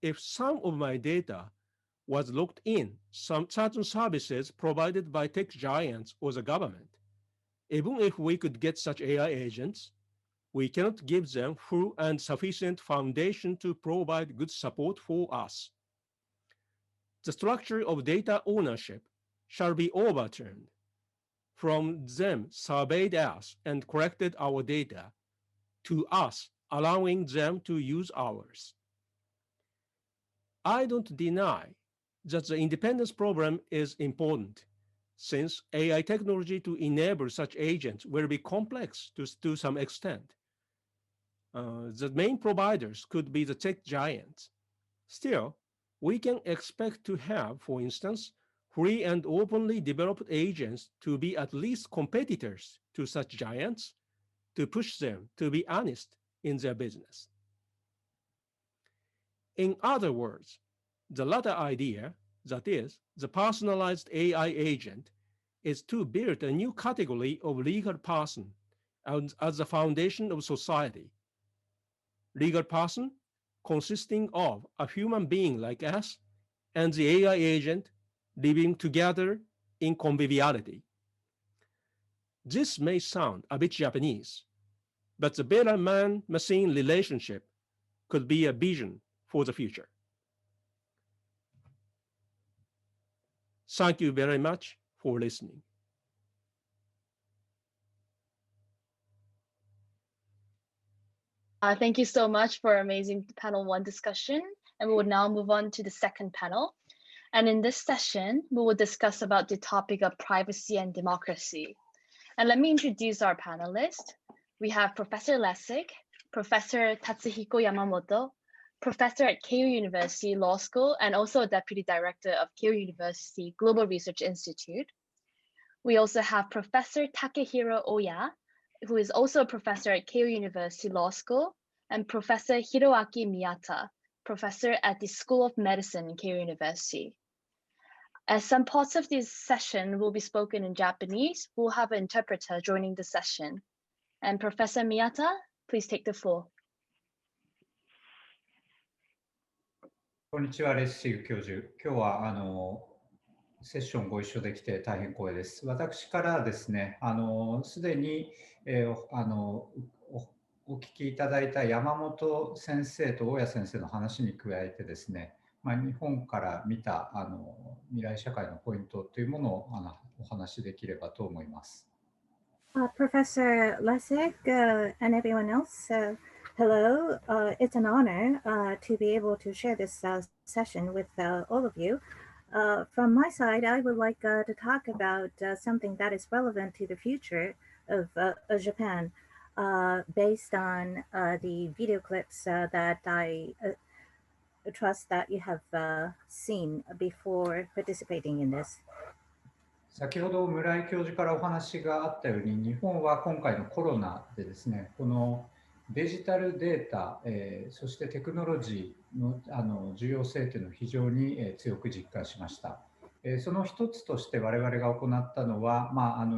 Speaker 7: If some of my data was locked in some certain services provided by tech giants or the government, even if we could get such AI agents, we cannot give them full and sufficient foundation to provide good support for us. The structure of data ownership shall be overturned. From them surveyed us and collected our data, to us allowing them to use ours. I don't deny that the independence problem is important, since AI technology to enable such agents will be complex to some extent. the main providers could be the tech giants. Still, we can expect to have, for instance, free and openly developed agents to be at least competitors to such giants, to push them to be honest in their business. In other words, the latter idea, that is, the personalized AI agent, is to build a new category of legal person as the foundation of society. Legal person consisting of a human being like us and the AI agent living together in conviviality. This may sound a bit Japanese, but the better man-machine relationship could be a vision for the future. Thank you very much for listening.
Speaker 1: Thank you so much for amazing panel 1 discussion. And we will now move on to the second panel. And in this session, we will discuss about the topic of privacy and democracy. And let me introduce our panelists. We have Professor Lessig, Professor Tatsuhiko Yamamoto, Professor at Keio University Law School, and also a Deputy Director of Keio University Global Research Institute. We also have Professor Takehiro Ohya, who is also a professor at Keio University Law School, and Professor Hiroaki Miyata, professor at the School of Medicine in Keio University. As some parts of this session will be spoken in Japanese, we'll have an interpreter joining the session. And Professor Miyata, please take the floor.
Speaker 8: こんにちは、レッシグ教授。今日はセッションご一緒できて大変光栄です。私からですね、すでに、お聞きいただいた山本先生と大谷先生の話に加えてですね、日本から見た未来社会のポイントというものをお話しできればと思います。
Speaker 9: Professor Lessig and everyone else, hello. It's an honor to be able to share this session with all of you. From my side, I would like to talk about something that is relevant to the future of Japan, based on the video clips that I trust that you have seen before participating in this.
Speaker 8: 先ほど村井教授からお話があったように、日本は今回のコロナでですね、このデジタルデータ、そしてテクノロジーの重要性というのを非常に強く実感しました。その一つとして我々が行ったのは、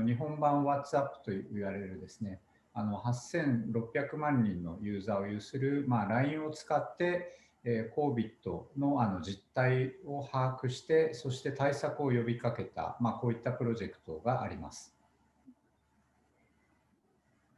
Speaker 8: 日本版 WhatsApp と言われるですね、8600万人のユーザーを有する、LINE を使って、COVID の実態を把握して、そして対策を呼びかけた、こういったプロジェクトがあります。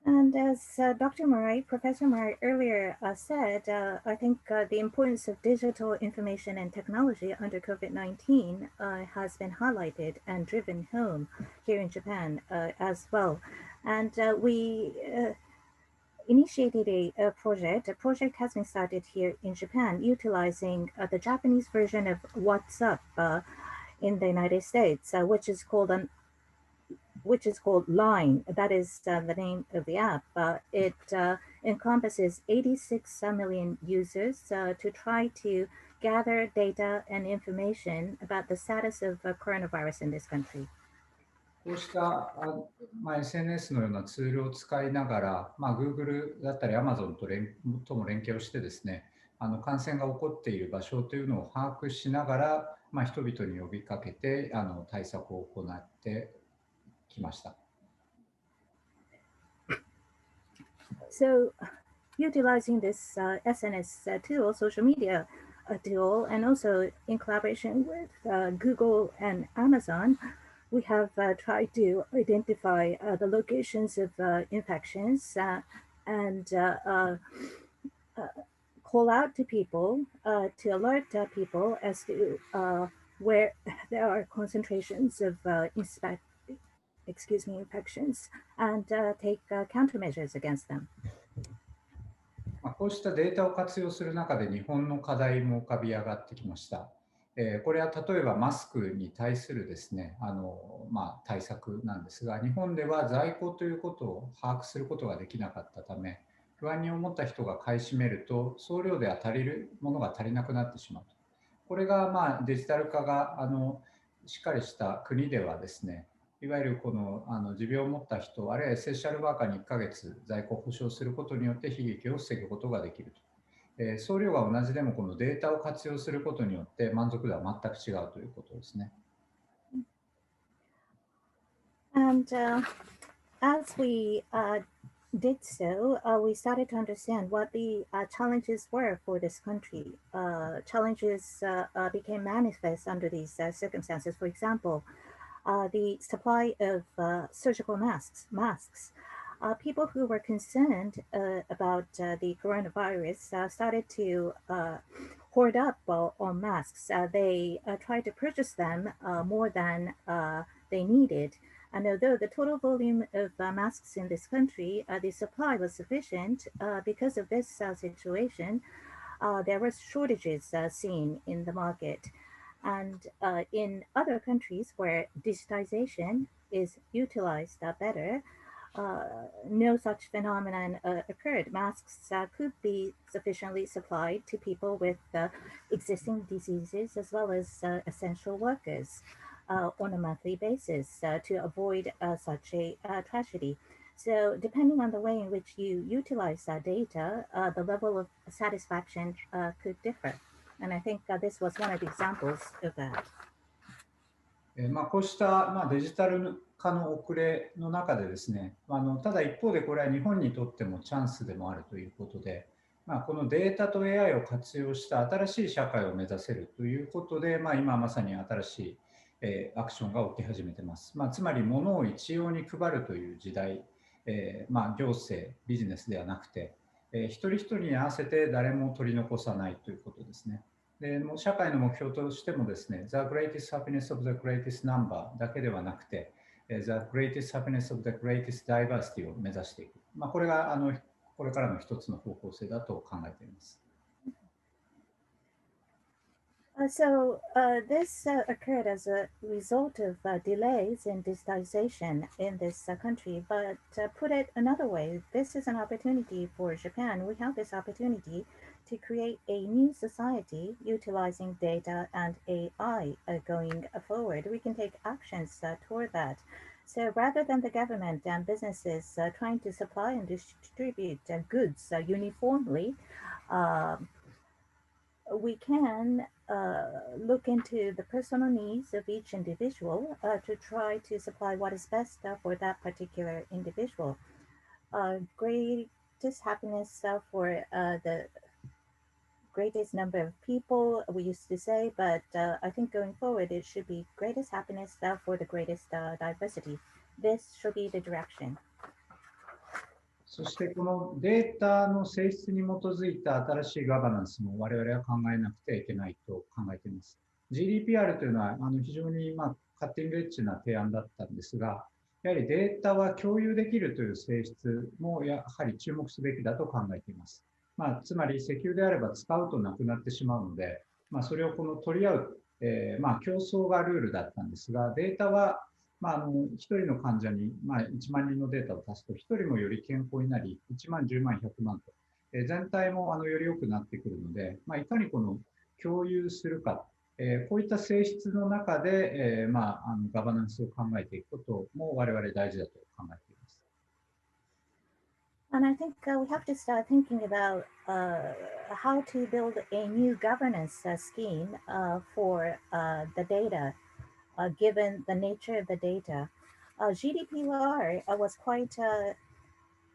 Speaker 9: And as Dr. Murai, Professor Murai earlier said, I think the importance of digital information and technology under COVID-19 has been highlighted and driven home here in Japan as well. And we initiated a project. A project has been started here in Japan utilizing the Japanese version of WhatsApp in the United States, which is called LINE. That is the name of the app. It encompasses 86 million users to try to gather data and information about the status of coronavirus in this country.
Speaker 8: こうした、SNS のようなツールを使いながら、Google だったり Amazon とも連携をしてですね、感染が起こっている場所というのを把握しながら、人々に呼びかけて対策を行ってきました。
Speaker 9: So, utilizing this SNS tool, social media tool, and also in collaboration with Google and Amazon, we have tried to identify the locations of infections and call out to people to alert people as to where there are concentrations of infections and take countermeasures against them.
Speaker 8: こうしたデータを活用する中で日本の課題も浮かび上がってきました。これは例えばマスクに対するですね、対策なんですが、日本では在庫ということを把握することができなかったため、不安に思った人が買い占めると、総量では足りるものが足りなくなってしまうと。これがデジタル化がしっかりした国ではですね、いわゆるこの持病を持った人、あるいはエッセンシャルワーカーに1ヶ月在庫を保証することによって悲劇を防ぐことができると。総量が同じでもこのデータを活用することによって満足度は全く違うということですね。
Speaker 9: And as we did so, we started to understand what the challenges were for this country. Challenges became manifest under these circumstances. For example, the supply of surgical masks. People who were concerned about the coronavirus started to hoard up on masks. They tried to purchase them more than they needed. And although the total volume of masks in this country, the supply was sufficient, because of this situation, there were shortages seen in the market. And in other countries where digitization is utilized better, no such phenomenon occurred. Masks could be sufficiently supplied to people with existing diseases as well as essential workers on a monthly basis to avoid such a tragedy. So depending on the way in which you utilize data, the level of satisfaction could differ. And I think this was one of the examples of that.
Speaker 8: こうしたデジタル化の遅れの中でですね、ただ一方でこれは日本にとってもチャンスでもあるということで、このデータと AI を活用した新しい社会を目指せるということで、今まさに新しいアクションが起き始めています。つまり物を一様に配るという時代、行政、ビジネスではなくて、一人一人に合わせて誰も取り残さないということですね。でもう社会の目標としてもですね、The greatest happiness of the greatest number だけではなくて、The greatest happiness of the greatest diversity を目指していく。これがこれからの一つの方向性だと考えています。
Speaker 9: So this occurred as a result of delays in digitization in this country. But put it another way, this is an opportunity for Japan. We have this opportunity to create a new society utilizing data and AI going forward. We can take actions toward that. So rather than the government and businesses trying to supply and distribute goods uniformly, we can look into the personal needs of each individual to try to supply what is best for that particular individual. Greatest happiness for the greatest number of people, we used to say, but I think going forward, it should be greatest happiness for the greatest diversity. This should be the direction.
Speaker 8: そしてこのデータの性質に基づいた新しいガバナンスも我々は考えなくてはいけないと考えています。GDPR というのは非常にカッティングエッジな提案だったんですが、やはりデータは共有できるという性質もやはり注目すべきだと考えています。つまり石油であれば使うとなくなってしまうので、それを取り合う、競争がルールだったんですが、データは1人の患者に1万人のデータを足すと1人もより健康になり1万、10万、100万と全体もより良くなってくるので、いかにこの共有するか、こういった性質の中でガバナンスを考えていくことも我々大事だと考えています。
Speaker 9: And I think we have to start thinking about how to build a new governance scheme for the data. Given the nature of the data. GDPR was quite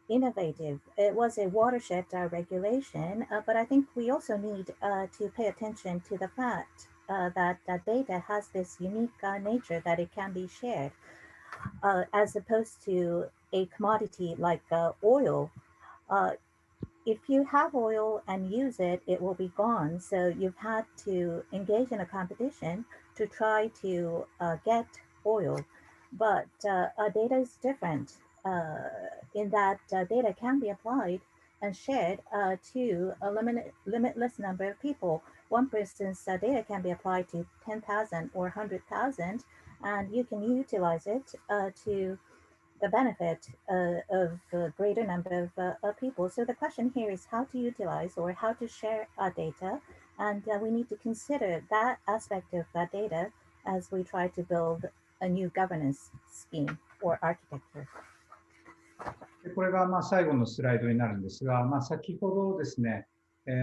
Speaker 9: innovative. It was a watershed regulation, but I think we also need to pay attention to the fact that data has this unique nature that it can be shared, as opposed to a commodity like oil. If you have oil and use it, it will be gone. So you've had to engage in a competition to try to get oil. But data is different in that data can be applied and shared to a limitless number of people. One person's data can be applied to 10,000 or 100,000, and you can utilize it to the benefit of a greater number of people. So the question here is how to utilize or how to share data, and we need to consider that aspect of data as we try to build a new governance scheme or architecture.
Speaker 8: これが最後のスライドになるんですが、先ほどですね、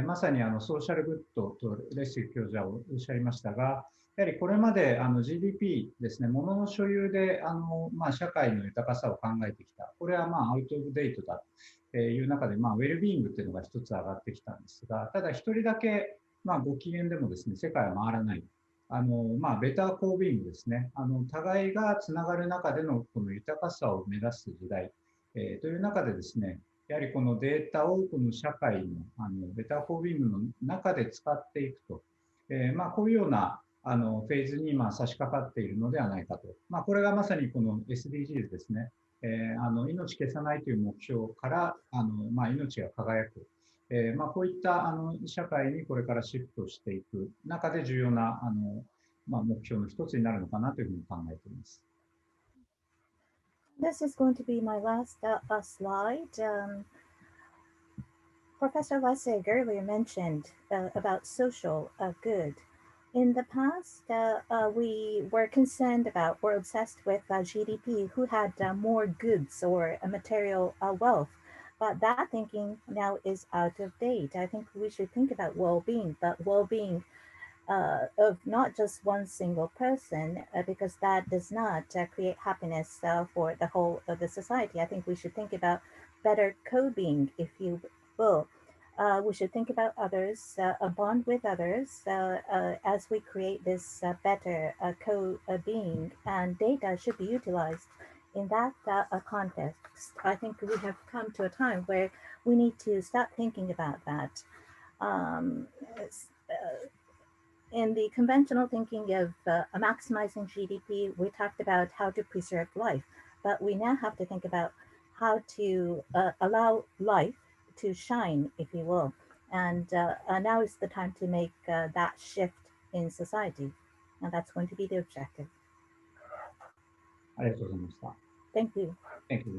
Speaker 8: まさにソーシャルグッドとレッシグ教授はおっしゃいましたが、やはりこれまでGDP ですね、物の所有で社会の豊かさを考えてきた。これはアウト・オブ・デートだという中で、ウェルビーイングというのが一つ上がってきたんですが、ただ一人だけご機嫌でもですね、世界は回らない。ベター・コービングですね。互いがつながる中でのこの豊かさを目指す時代。という中でですね、やはりこのデータをこの社会のベターコービングの中で使っていくと、こういうようなフェーズに差し掛かっているのではないかと。これがまさにこの SDGs ですね。命消さないという目標から命が輝く。こういった社会にこれからシフトしていく中で重要な目標の一つになるのかなというふうに考えています。
Speaker 9: This is going to be my last slide. Professor Lessig earlier mentioned about social good. In the past, we were concerned about or obsessed with GDP, who had more goods or material wealth. But that thinking now is out of date. I think we should think about well-being, but well-being of not just one single person, because that does not create happiness for the whole of the society. I think we should think about better co-being, if you will. We should think about others, a bond with others as we create this better co-being, and data should be utilized in that context. I think we have come to a time where we need to start thinking about that. In the conventional thinking of maximizing GDP, we talked about how to preserve life, but we now have to think about how to allow life to shine, if you will. And now is the time to make that shift in society. And that's going to be the objective.
Speaker 8: ありがとうございました。
Speaker 9: Thank you.
Speaker 8: Thank you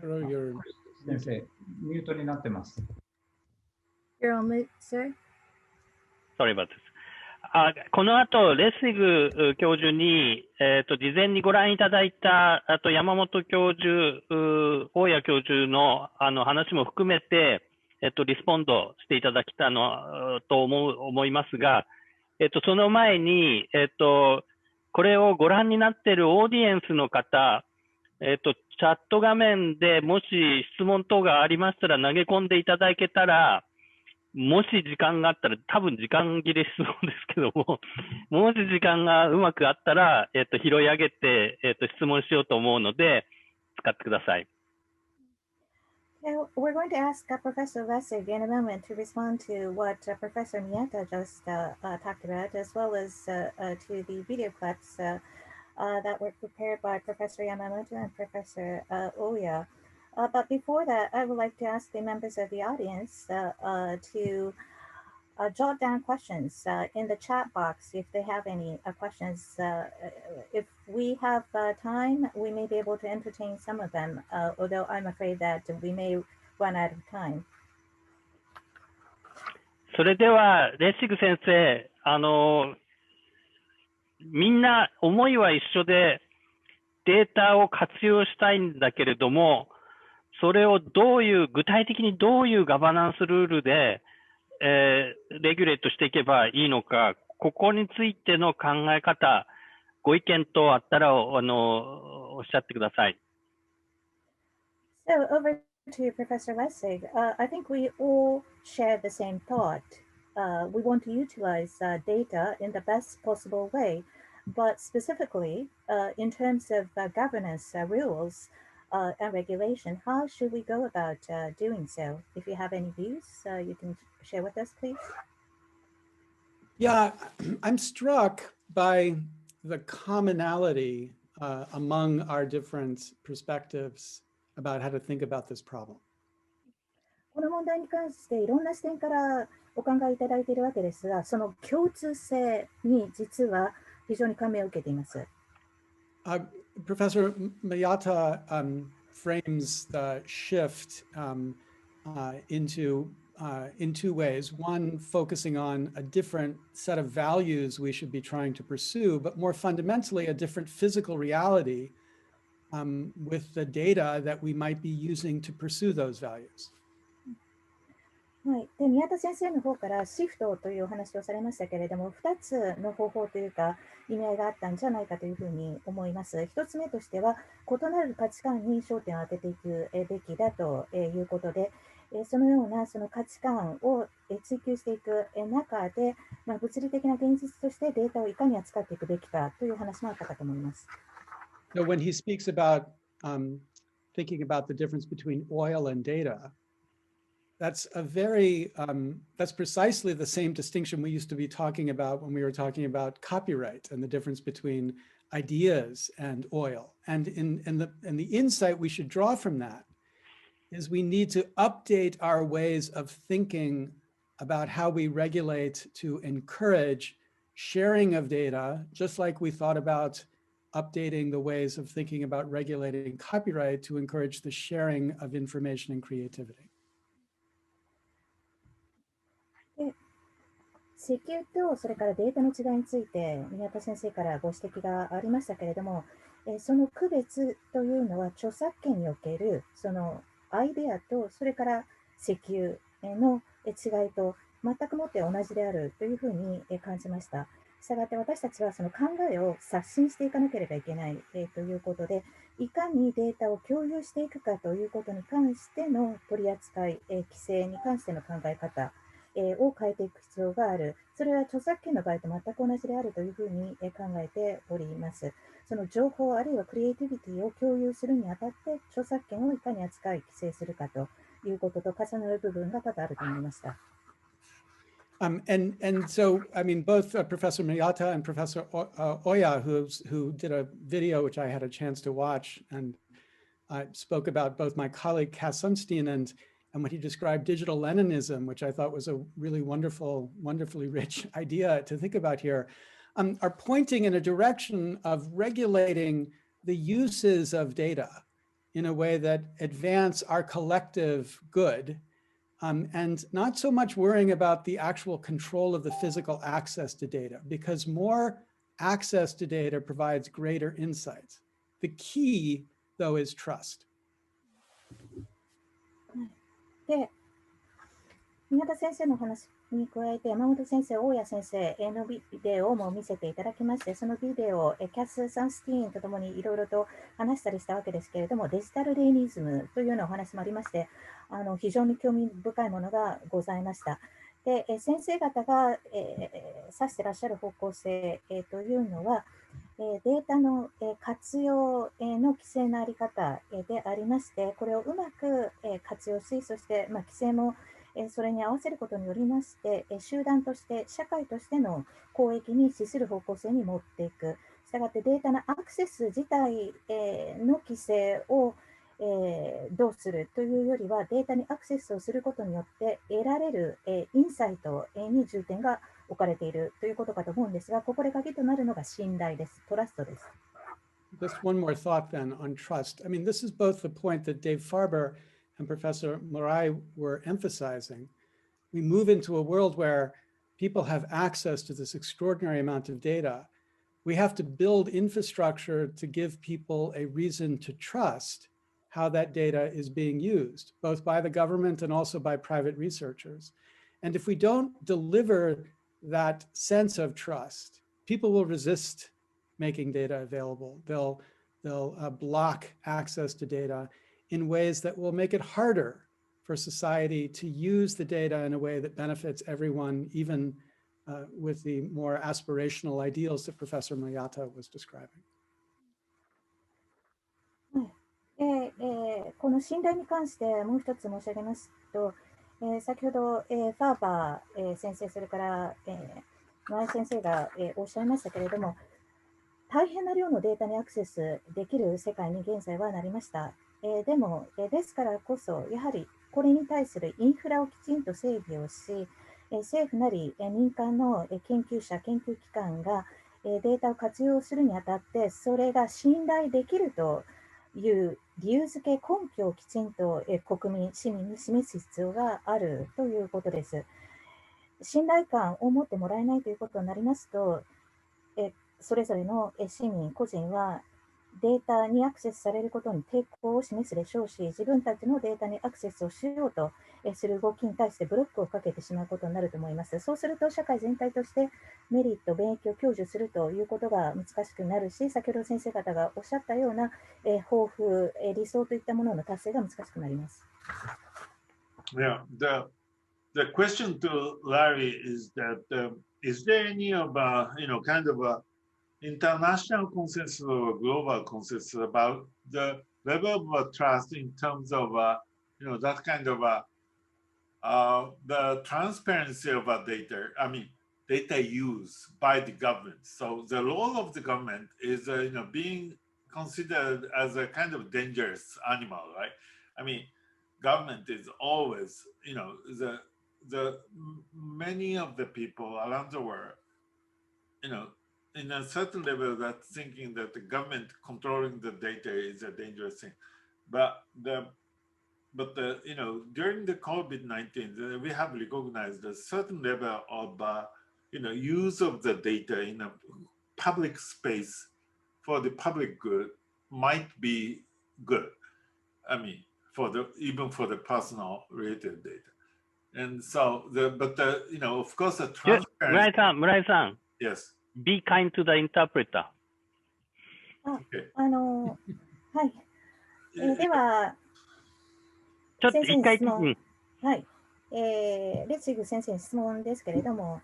Speaker 8: very much.
Speaker 4: You're
Speaker 8: 先生、ミュートになってます。
Speaker 9: You're on mute, sir.
Speaker 3: Sorry about this. この後、レスグ教授に、事前にご覧いただいた、山本教授、大谷教授の、話も含めて、リスポンドしていただきたのと思いますが、その前に、これをご覧になっているオーディエンスの方、チャット画面でもし質問等がありましたら投げ込んでいただけたら、もし時間があったら、多分時間切れしそうですけども、もし時間がうまくあったら、拾い上げて、質問しようと思うので、使ってください。
Speaker 9: Now, we're going to ask Professor Lessig in a moment to respond to what Professor Miyata just talked about, as well as to the video clips that were prepared by Professor Yamamoto and Professor Ohya. But before that, I would like to ask the members of the audience to jot down questions in the chat box if they have any questions. If we have time, we may be able to entertain some of them, although I'm afraid that we may run out of time.
Speaker 3: それでは、レッシグ先生、みんな思いは一緒でデータを活用したいんだけれども、それを具体的にどういうガバナンスルールで、レギュレートしていけばいいのか、ここについての考え方、ご意見等あったらおっしゃってください。
Speaker 9: So over to Professor Lessig, I think we all share the same thought. We want to utilize data in the best possible way, but specifically in terms of governance rules and regulation, how should we go about doing so? If you have any views, you can share with us, please.
Speaker 4: Yeah, I'm struck by the commonality among our different perspectives about how to think about this problem.
Speaker 9: この問題に関していろんな視点からお考えいただいているわけですが、その共通性に実は非常に感銘を受けています。
Speaker 4: Professor Miyata frames the shift in two ways. One, focusing on a different set of values we should be trying to pursue, but more fundamentally, a different physical reality with the data that we might be using to pursue those values.
Speaker 9: はい、で宮田先生の方からシフトというお話をされましたけれども、2つの方法というか意味合いがあったんじゃないかというふうに思います。1つ目としては、異なる価値観に焦点を当てていくべきだということで、そのようなその価値観を追求していく中で、物理的な現実としてデータをいかに扱っていくべきかという話もあったかと思います。
Speaker 4: So when he speaks about thinking about the difference between oil and data, that's precisely the same distinction we used to be talking about when we were talking about copyright and the difference between ideas and oil. And the insight we should draw from that is we need to update our ways of thinking about how we regulate to encourage sharing of data, just like we thought about updating the ways of thinking about regulating copyright to encourage the sharing of information and creativity.
Speaker 9: 石油とそれからデータの違いについて宮田先生からご指摘がありましたけれども、その区別というのは著作権におけるそのアイデアとそれから石油の違いと全くもって同じであるというふうに感じました。したがって私たちはその考えを刷新していかなければいけないということで、いかにデータを共有していくかということに関しての取り扱い、規制に関しての考え方を変えていく必要がある。それは著作権の場合と全く同じであるというふうに考えております。その情報あるいはクリエイティビティを共有するにあたって著作権をいかに扱い規制するかということと重なる部分が多々あると思いました。
Speaker 4: And so, I mean, both Professor Miyata and Professor Ohya, who did a video which I had a chance to watch, and spoke about both my colleague Cass Sunstein and what he described digital Leninism, which I thought was a really wonderfully rich idea to think about here, are pointing in a direction of regulating the uses of data in a way that advance our collective good. And not so much worrying about the actual control of the physical access to data, because more access to data provides greater insights. The key, though, is trust.
Speaker 9: で、宮田先生の話に加えて、山本先生、大谷先生のビデオも見せていただきまして、そのビデオをキャス・サンスティーンとともにいろいろと話したりしたわけですけれども、デジタルレイニズムというようなお話もありまして、非常に興味深いものがございました。で、先生方が、指してらっしゃる方向性、というのは、データの活用の規制の在り方でありまして、これをうまく活用し、そして規制もそれに合わせることによりまして、集団として、社会としての公益に資する方向性に持っていく。したがってデータのアクセス自体の規制をどうするというよりは、データにアクセスをすることによって得られるインサイトに重点が置かれているということかと思うんですが、ここで鍵となるのが信頼です。トラストです。
Speaker 4: Just one more thought then on trust. I mean, this is both the point that Dave Farber and Professor Murai were emphasizing. We move into a world where people have access to this extraordinary amount of data. We have to build infrastructure to give people a reason to trust how that data is being used, both by the government and also by private researchers. And if we don't deliver that sense of trust, people will resist making data available. They'll block access to data in ways that will make it harder for society to use the data in a way that benefits everyone, even with the more aspirational ideals that Professor Miyata was describing.
Speaker 9: この信頼に関してもう一つ申し上げますと、先ほど、ファーバー、先生、それから、前先生が、おっしゃいましたけれども、大変な量のデータにアクセスできる世界に現在はなりました。でも、ですからこそ、やはりこれに対するインフラをきちんと整備をし、政府なり民間の研究者、研究機関がデータを活用するにあたって、それが信頼できるという理由付け、根拠をきちんと国民、市民に示す必要があるということです。信頼感を持ってもらえないということになりますと、それぞれの市民、個人はデータにアクセスされることに抵抗を示すでしょうし、自分たちのデータにアクセスをしようとする動きに対してブロックをかけてしまうことになると思います。そうすると、社会全体としてメリット、便益を享受するということが難しくなるし、先ほど先生方がおっしゃったような抱負、理想といったものの達成が難しくなります。
Speaker 5: Yeah, the question to Larry is that is there any of kind of a international consensus or global consensus about the level of trust in terms of that kind of the transparency of data? I mean, data use by the government. So the role of the government is being considered as a kind of dangerous animal, right? I mean, government is always the many of the people around the world, in a certain level, that thinking that the government controlling the data is a dangerous thing. But during the COVID-19, we have recognized a certain level of use of the data in a public space for the public good might be good. I mean, even for the personal related data. And so of course the transparency.
Speaker 3: Murai-san,
Speaker 5: Yes.
Speaker 3: be kind to the interpreter.
Speaker 9: はい。では、
Speaker 3: ちょっと一回、
Speaker 9: はい。レッシグ先生に質問ですけれども、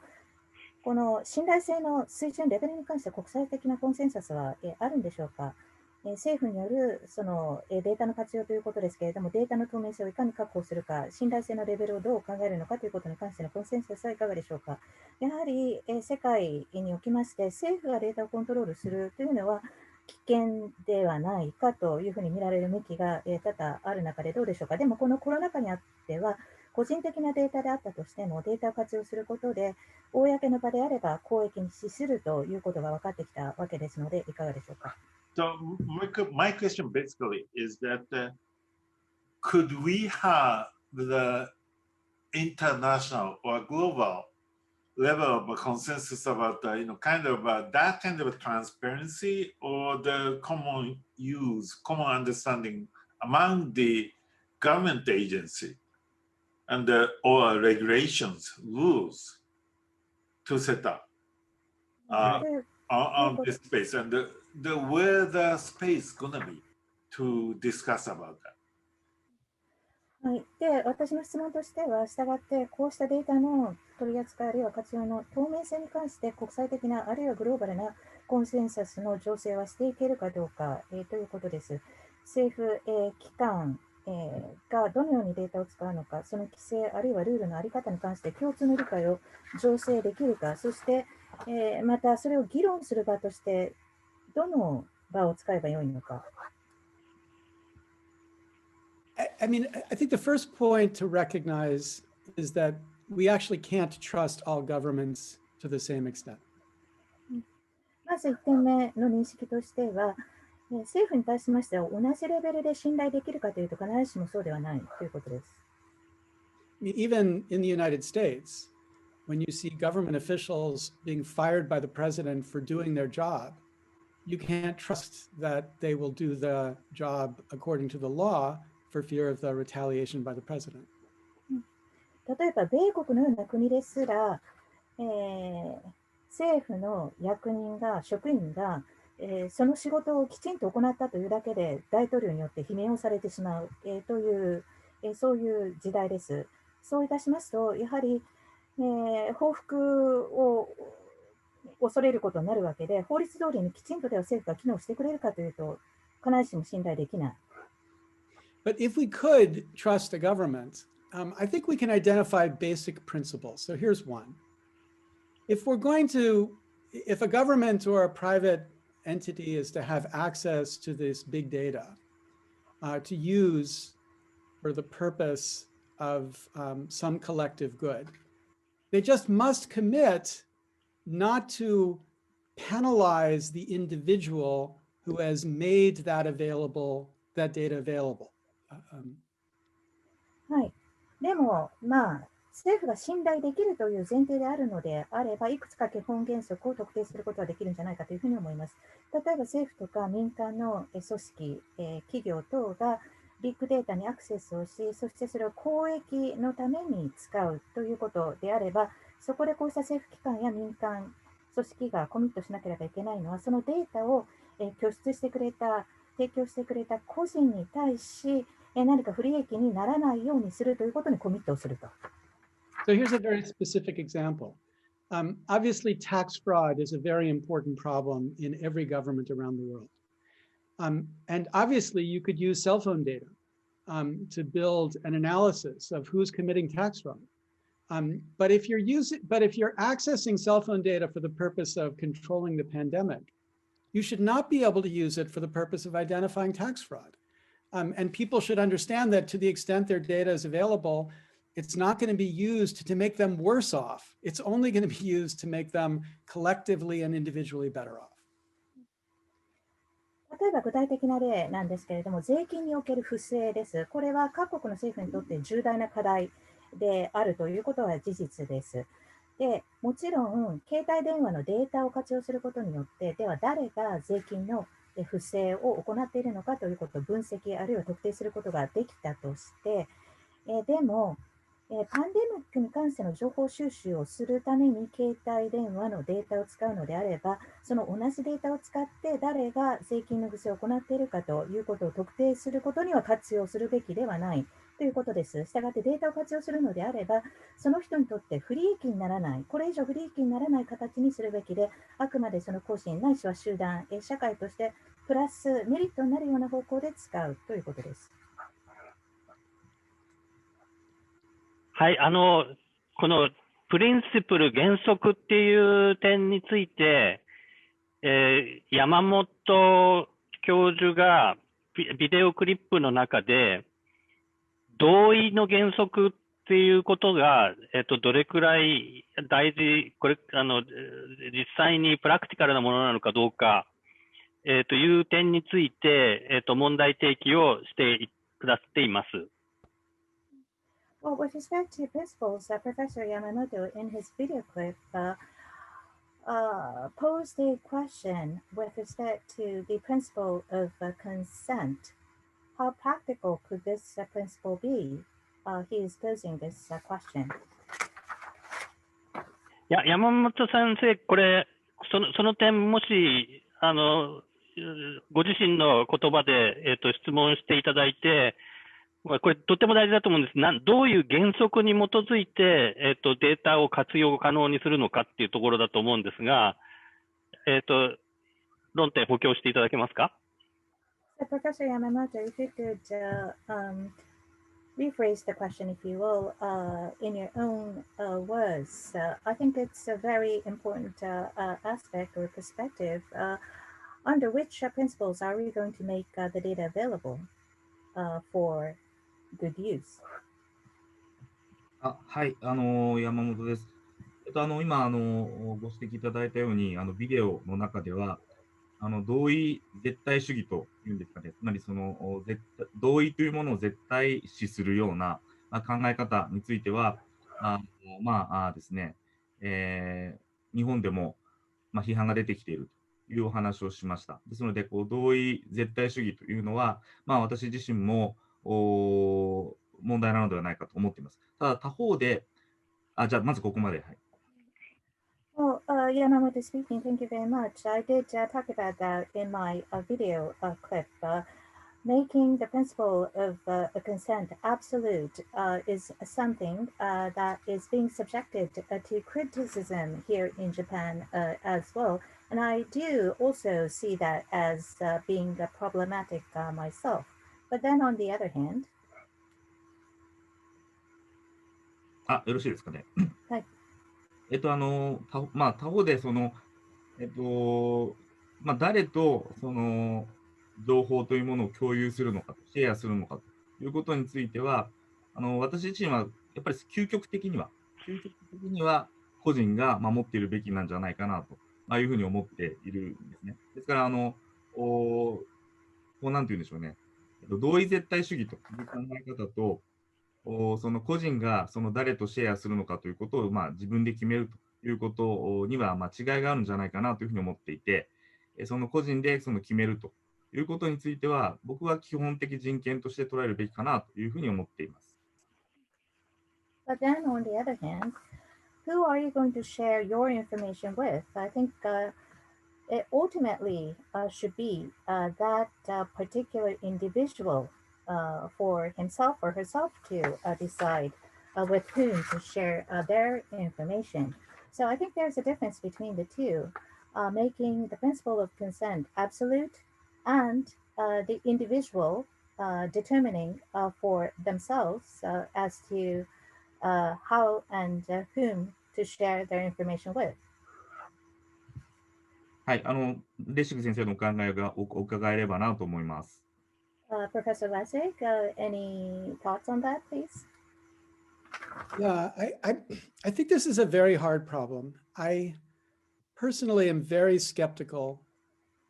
Speaker 9: この信頼性の水準、レベルに関して国際的なコンセンサスはあるんでしょうか。政府によるそのデータの活用ということですけれども、データの透明性をいかに確保するか、信頼性のレベルをどう考えるのかということに関してのコンセンサスはいかがでしょうか。やはり世界におきまして、政府がデータをコントロールするというのは危険ではないかというふうに見られる向きが多々ある中でどうでしょうか。でもこのコロナ禍にあっては、個人的なデータであったとしても、データを活用することで、公の場であれば公益に資するということが分かってきたわけですので、いかがでしょうか。
Speaker 5: So my question basically is that could we have the international or global level of a consensus about kind of that kind of transparency or the common understanding among the government agency and or regulations, rules to set up on this space, and where the space gonna be to discuss about that.
Speaker 9: はい、で私の質問としては、したがってこうしたデータの取り扱いあるいは活用の透明性に関して国際的なあるいはグローバルなコンセンサスの醸成はしていけるかどうか、ということです。政府、機関、がどのようにデータを使うのか、その規制あるいはルールの在り方に関して共通の理解を醸成できるか、そして、またそれを議論する場としてどの場を使えばよいのか。
Speaker 4: I mean, I think the first point to recognize is that we actually can't trust all governments to the same extent.
Speaker 9: まず1点目の認識としては、政府に対しましては同じレベルで信頼できるかというと必ずしもそうではないということです。
Speaker 4: Even in the United States, when you see government officials being fired by the president for doing their job, you can't trust that they will do the job according to the law for fear of the retaliation by the president.
Speaker 9: 例えば、米国のような国ですら、政府の役人が、職員が、その仕事をきちんと行ったというだけで大統領によって罷免をされてしまう、という、そういう時代です。そういたしますと、やはり、報復を恐れることになるわけで、法律通りにきちんとでは政府が機能してくれるかというと、必ずしも信頼できない。
Speaker 4: But if we could trust the government, I think we can identify basic principles. So here's one. If a government or a private entity is to have access to this big data to use for the purpose of some collective good, They just must commit not to penalize the individual who has made that data available.
Speaker 9: はい。でも、まあ、政府が信頼できるという前提であるのであれば、いくつか基本原則を特定することはできるんじゃないかというふうに思います。例えば政府とか民間の組織、企業等がビッグデータにアクセスをし、そしてそれを公益のために使うということであれば、そこでこうした政府機関や民間組織がコミットしなければいけないのは、そのデータを拠出してくれた、提供してくれた個人に対し、何か不利益にならないようにするということにコミットをすると。
Speaker 4: So here's a very specific example. Obviously, tax fraud is a very important problem in every government around the world. And obviously, you could use cell phone data to build an analysis of who's committing tax fraud. But if you're accessing cell phone data for the purpose of controlling the pandemic, you should not be able to use it for the purpose of identifying tax fraud. And people should understand that to the extent their data is available, it's not going to be used to make them worse off. It's only going to be used to make them collectively and individually better off.
Speaker 9: 例えば具体的な例なんですけれども、税金における不正です。これは各国の政府にとって重大な課題であるということは事実です。で、もちろん、携帯電話のデータを活用することによって、では誰が税金の不正を行っているのかということを分析、あるいは特定することができたとして、でも、パンデミックに関しての情報収集をするために携帯電話のデータを使うのであれば、その同じデータを使って誰が税金の不正を行っているかということを特定することには活用するべきではないということです。したがってデータを活用するのであれば、その人にとって不利益にならない、これ以上不利益にならない形にするべきで、あくまでその個人ないしは集団、社会としてプラスメリットになるような方向で使うということです。
Speaker 3: はい、このプリンシプル原則っていう点について、山本教授がビデオクリップの中で、同意の原則っていうことが、どれくらい大事、これ、実際にプラクティカルなものなのかどうか、という点について、問題提起をしてくださっています。
Speaker 9: Well, with respect to principles, Professor Yamamoto, in his video clip, posed a question with respect to the principle of consent. How practical could this principle be? He is posing this question.
Speaker 3: 山本先生、これ、その点、もし、ご自身の言葉で、質問していただいて、これとても大事だと思うんです。どういう原則に基づいて、データを活用可能にするのかっていうところだと思うんですが、論点補強していただけますか？
Speaker 9: So, Professor Yamamoto, if you could rephrase the question, if you will, in your own words. I think it's a very important aspect or perspective. Under which principles are we going to make the data available for good use?
Speaker 6: はい、山本です。今、ご指摘いただいたように、ビデオの中では、同意絶対主義というんですかね、つまり同意というものを絶対視するような考え方については、ですね、日本でも批判が出てきているというお話をしました。ですので、同意絶対主義というのは、私自身も問題なのではないかと思っています。ただ他方で、じゃあまずここまで。はい。
Speaker 9: Well, Yamamoto speaking, thank you very much. I did talk about that in my video clip. Making the principle of consent absolute is something that is being subjected to criticism here in Japan as well. And I do also see that as being problematic myself. But then on the other hand,
Speaker 6: よろしいですかね。
Speaker 9: はい。
Speaker 6: 他方で誰と情報というものを共有するのか、シェアするのかということについては、私自身はやっぱり究極的には究極的には個人が守っているべきなんじゃないかなというふうに思っているんですね。ですから、こうなんて言うんでしょうね。同意絶対主義という考え方と、その個人がその誰とシェアするのかということを、自分で決めるということには、違いがあるんじゃないかなというふうに思っていて、その個人でその決めるということについては、僕は基本的人権として捉えるべきかなというふうに思っています。
Speaker 9: But then, on the other hand, who are you going to share your information with? I think it ultimately should be that particular individual for himself or herself to decide with whom to share their information. So I think there's a difference between the two, making the principle of consent absolute and the individual determining for themselves as to how and whom to share their information with.
Speaker 6: はい、レシグ先生のお考えがお伺えればなと思います。
Speaker 9: Professor Lessig, any thoughts on that, please?
Speaker 4: Yeah, I think this is a very hard problem. I personally am very skeptical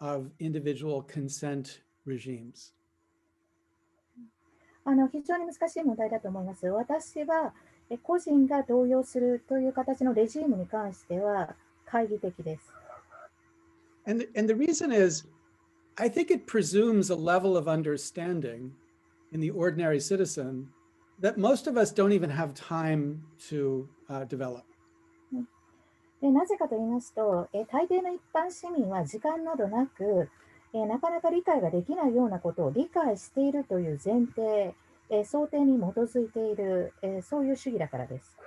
Speaker 4: of individual consent regimes.
Speaker 9: 非常に難しい問題だと思います。私は個人が同意するという形のレジームに関しては懐疑的です。
Speaker 4: And the reason is, I think it presumes a level of understanding in the ordinary citizen that most of us don't even have time to develop.
Speaker 9: でなぜかと言いますと、大抵の一般市民は時間などなく、なかなか理解ができないようなことを理解しているという前提、想定に基づいている、そういう主義だからです。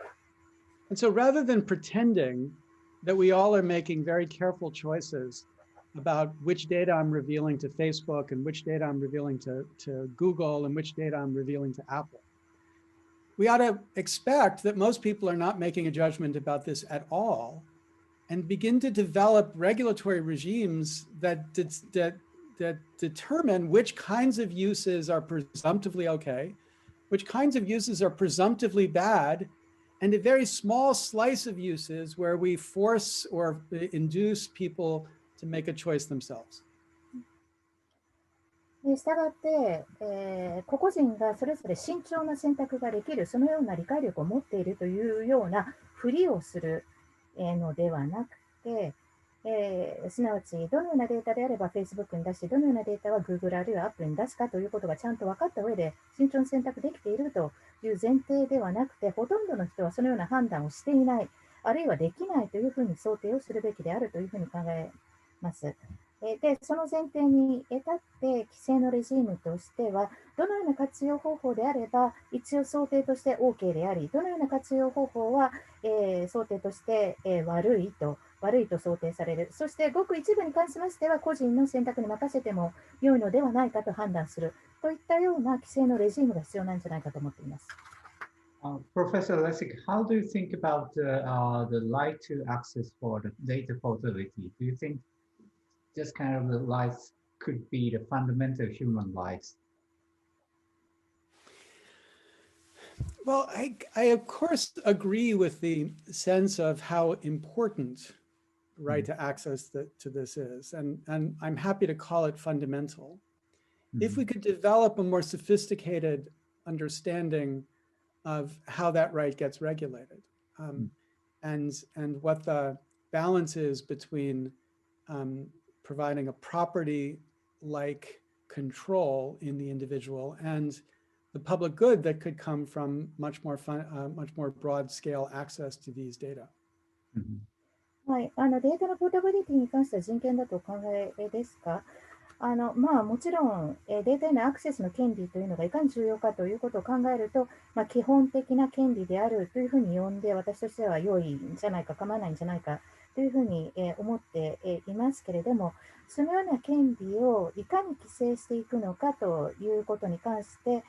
Speaker 4: And so rather than pretending that we all are making very careful choices about which data I'm revealing to Facebook and which data I'm revealing to Google and which data I'm revealing to Apple, we ought to expect that most people are not making a judgment about this at all and begin to develop regulatory regimes that determine which kinds of uses are presumptively okay, which kinds of uses are presumptively bad, and a very small slice of uses where we force or induce people to make a choice themselves.
Speaker 9: したがって、個々人がそれぞれ慎重な選択ができる、そのような理解力を持っているというようなふりをするのではなくて、すなわちどのようなデータであれば Facebook に出し、どのようなデータは Google あるいは Apple に出すかということがちゃんと分かった上で慎重に選択できているという前提ではなくて、ほとんどの人はそのような判断をしていない、あるいはできないというふうに想定をするべきであるというふうに考えます。で、その前提に立って規制のレジームとしては、どのような活用方法であれば一応想定として OK であり、どのような活用方法は、想定として、悪いと想定される。そしてごく一部に関しましては個人の選択に任せても良いのではないかと判断するといったような規制のレジームが必要なんじゃないかと思っています。
Speaker 8: Professor Lessig, how do you think about the right to access for the data portability? Do you think this kind of rights could be the fundamental human rights?
Speaker 4: Well, I of course agree with the sense of how important right to access to this is, and I'm happy to call it fundamental. If we could develop a more sophisticated understanding of how that right gets regulated, and what the balance is between providing a property-like control in the individual and the public good that could come from much more broad-scale access to these data.
Speaker 9: はい、データのポータビリティに関しては人権だとお考えですか？もちろん、データへのアクセスの権利というのがいかに重要かということを考えると、基本的な権利であるというふうに呼んで、私としては良いんじゃないか、構わないんじゃないかというふうに思っていますけれども、そのような権利をいかに規制していくのかということに関して、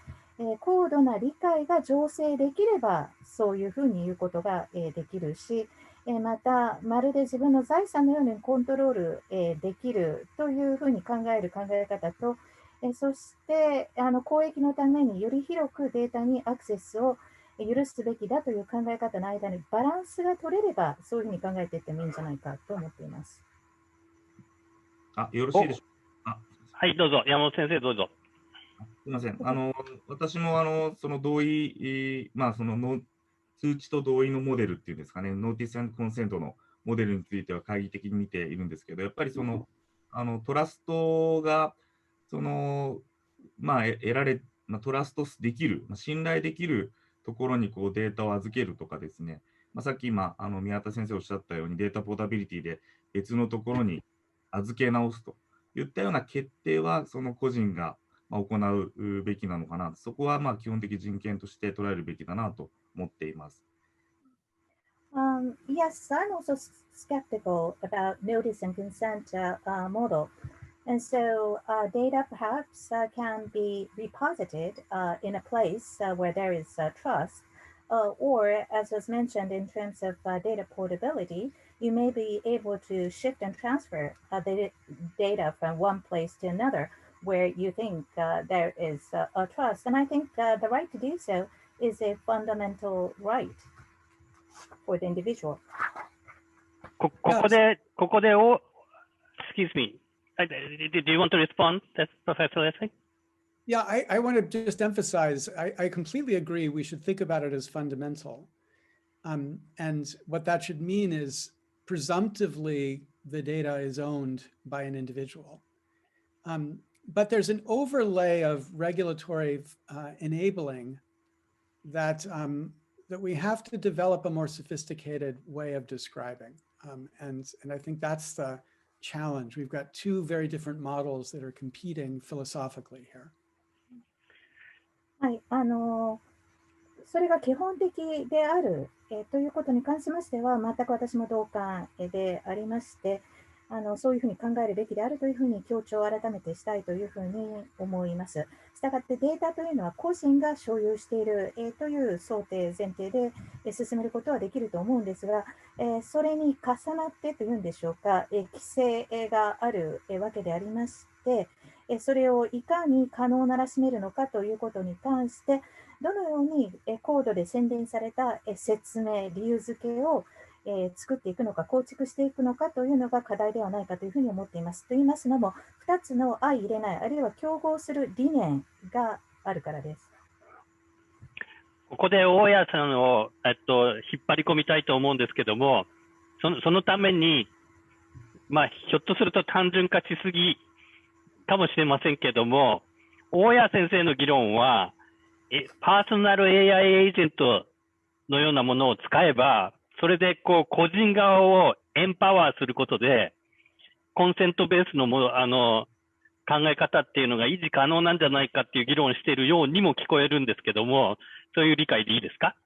Speaker 9: 高度な理解が醸成できれば、そういうふうに言うことができるし、また、まるで自分の財産のようにコントロールできるというふうに考える考え方と、そして公益のためにより広くデータにアクセスを許すべきだという考え方の間にバランスが取れれば、そういうふうに考えていってもいいんじゃないかと思っています。
Speaker 6: よろしいでしょうか。
Speaker 3: はい、どうぞ。山本先生、どうぞ。
Speaker 6: すみません。私もその同意、その通知と同意のモデルっていうんですかね、ノーティス&コンセントのモデルについては懐疑的に見ているんですけど、やっぱりその、トラストが、得られ、トラストできる、信頼できるところにこうデータを預けるとかですね、さっき今、宮田先生おっしゃったように、データポータビリティで別のところに預け直すといったような決定は、その個人が行うべきなのかな、そこは基本的人権として捉えるべきだなと思っています。
Speaker 9: Yes, I'm also skeptical about notice and consent model. And so data perhaps can be reposited in a place where there is trust. Or, as was mentioned in terms of data portability, you may be able to shift and transfer the data from one place to another where you think there is a trust. And I think the right to do so is a fundamental right for the individual.
Speaker 3: ここでexcuse me. Do you want to respond, Professor Lessig?
Speaker 4: Yeah, I want to just emphasize, I completely agree we should think about it as fundamental. And what that should mean is presumptively the data is owned by an individual. But there's an overlay of regulatory enabling that, that we have to develop a more sophisticated way of describing. And I think that's the challenge. We've got two very different models that are competing philosophically here.
Speaker 9: はい、それが基本的である、ということに関しましては、全く私も同感でありまして、そういうふうに考えるべきであるというふうに強調を改めてしたいというふうに思います。したがってデータというのは個人が所有している、という想定前提で、進めることはできると思うんですが、それに重なってというんでしょうか、規制がある、わけでありまして、それをいかに可能ならしめるのかということに関して、どのようにコードで洗練された説明、理由付けを作っていくのか、構築していくのかというのが課題ではないかというふうに思っています。と言いますのも、2つの相入れない、あるいは競合する理念があるからです。
Speaker 3: ここで大家さんを、引っ張り込みたいと思うんですけども、そのために、ひょっとすると単純化しすぎかもしれませんけども、大家先生の議論は、パーソナル AI エージェントのようなものを使えば、それで個人側をエンパワーすることで、コンセントベースの考え方っていうのが維持可能なんじゃないかっていう議論をしているようにも聞こえるんですけども、そういう理解でいいですか？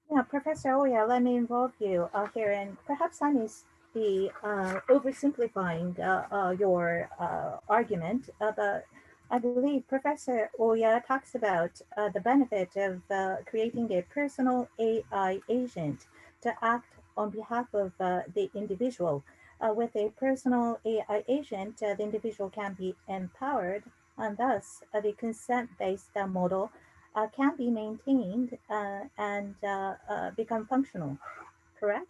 Speaker 9: Yeah, Professor Ohya, let me involve you here, and perhaps I may be oversimplifying your argument, but I believe Professor Ohya talks about the benefit of creating a personal AI agent to act on behalf of the individual. With a personal AI agent, the individual can be empowered, and thus the consent-based model can be maintained and become functional, correct?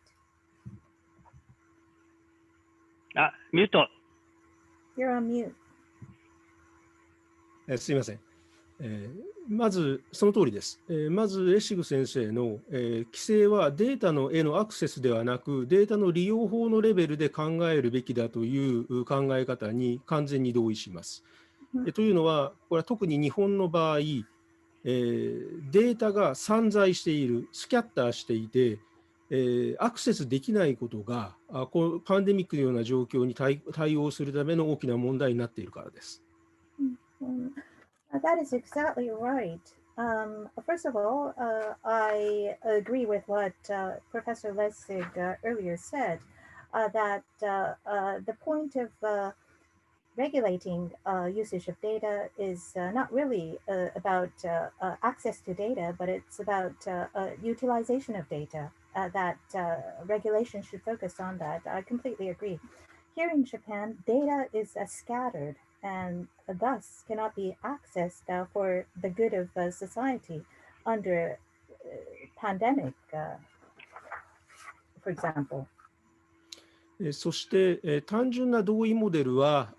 Speaker 3: ミュート。
Speaker 9: You're on mute.
Speaker 7: すみません。まずその通りです。まずレシグ先生の、規制はデータへのアクセスではなく、データの利用法のレベルで考えるべきだという考え方に完全に同意します。というのは、これは特に日本の場合、データが散在している、スキャッターしていて、アクセスできないことがパンデミックのような状況に対応するための大きな問題になっているからです。
Speaker 9: That is exactly right. First of all, I agree with what Professor Lessig earlier said, that the point of regulating usage of data is not really about access to data, but it's about utilization of data, that regulation should focus on that. I completely agree. Here in Japan, data is scattered and thus cannot be accessed for the good of society under pandemic, for example.
Speaker 7: そして、単純な同意モデルは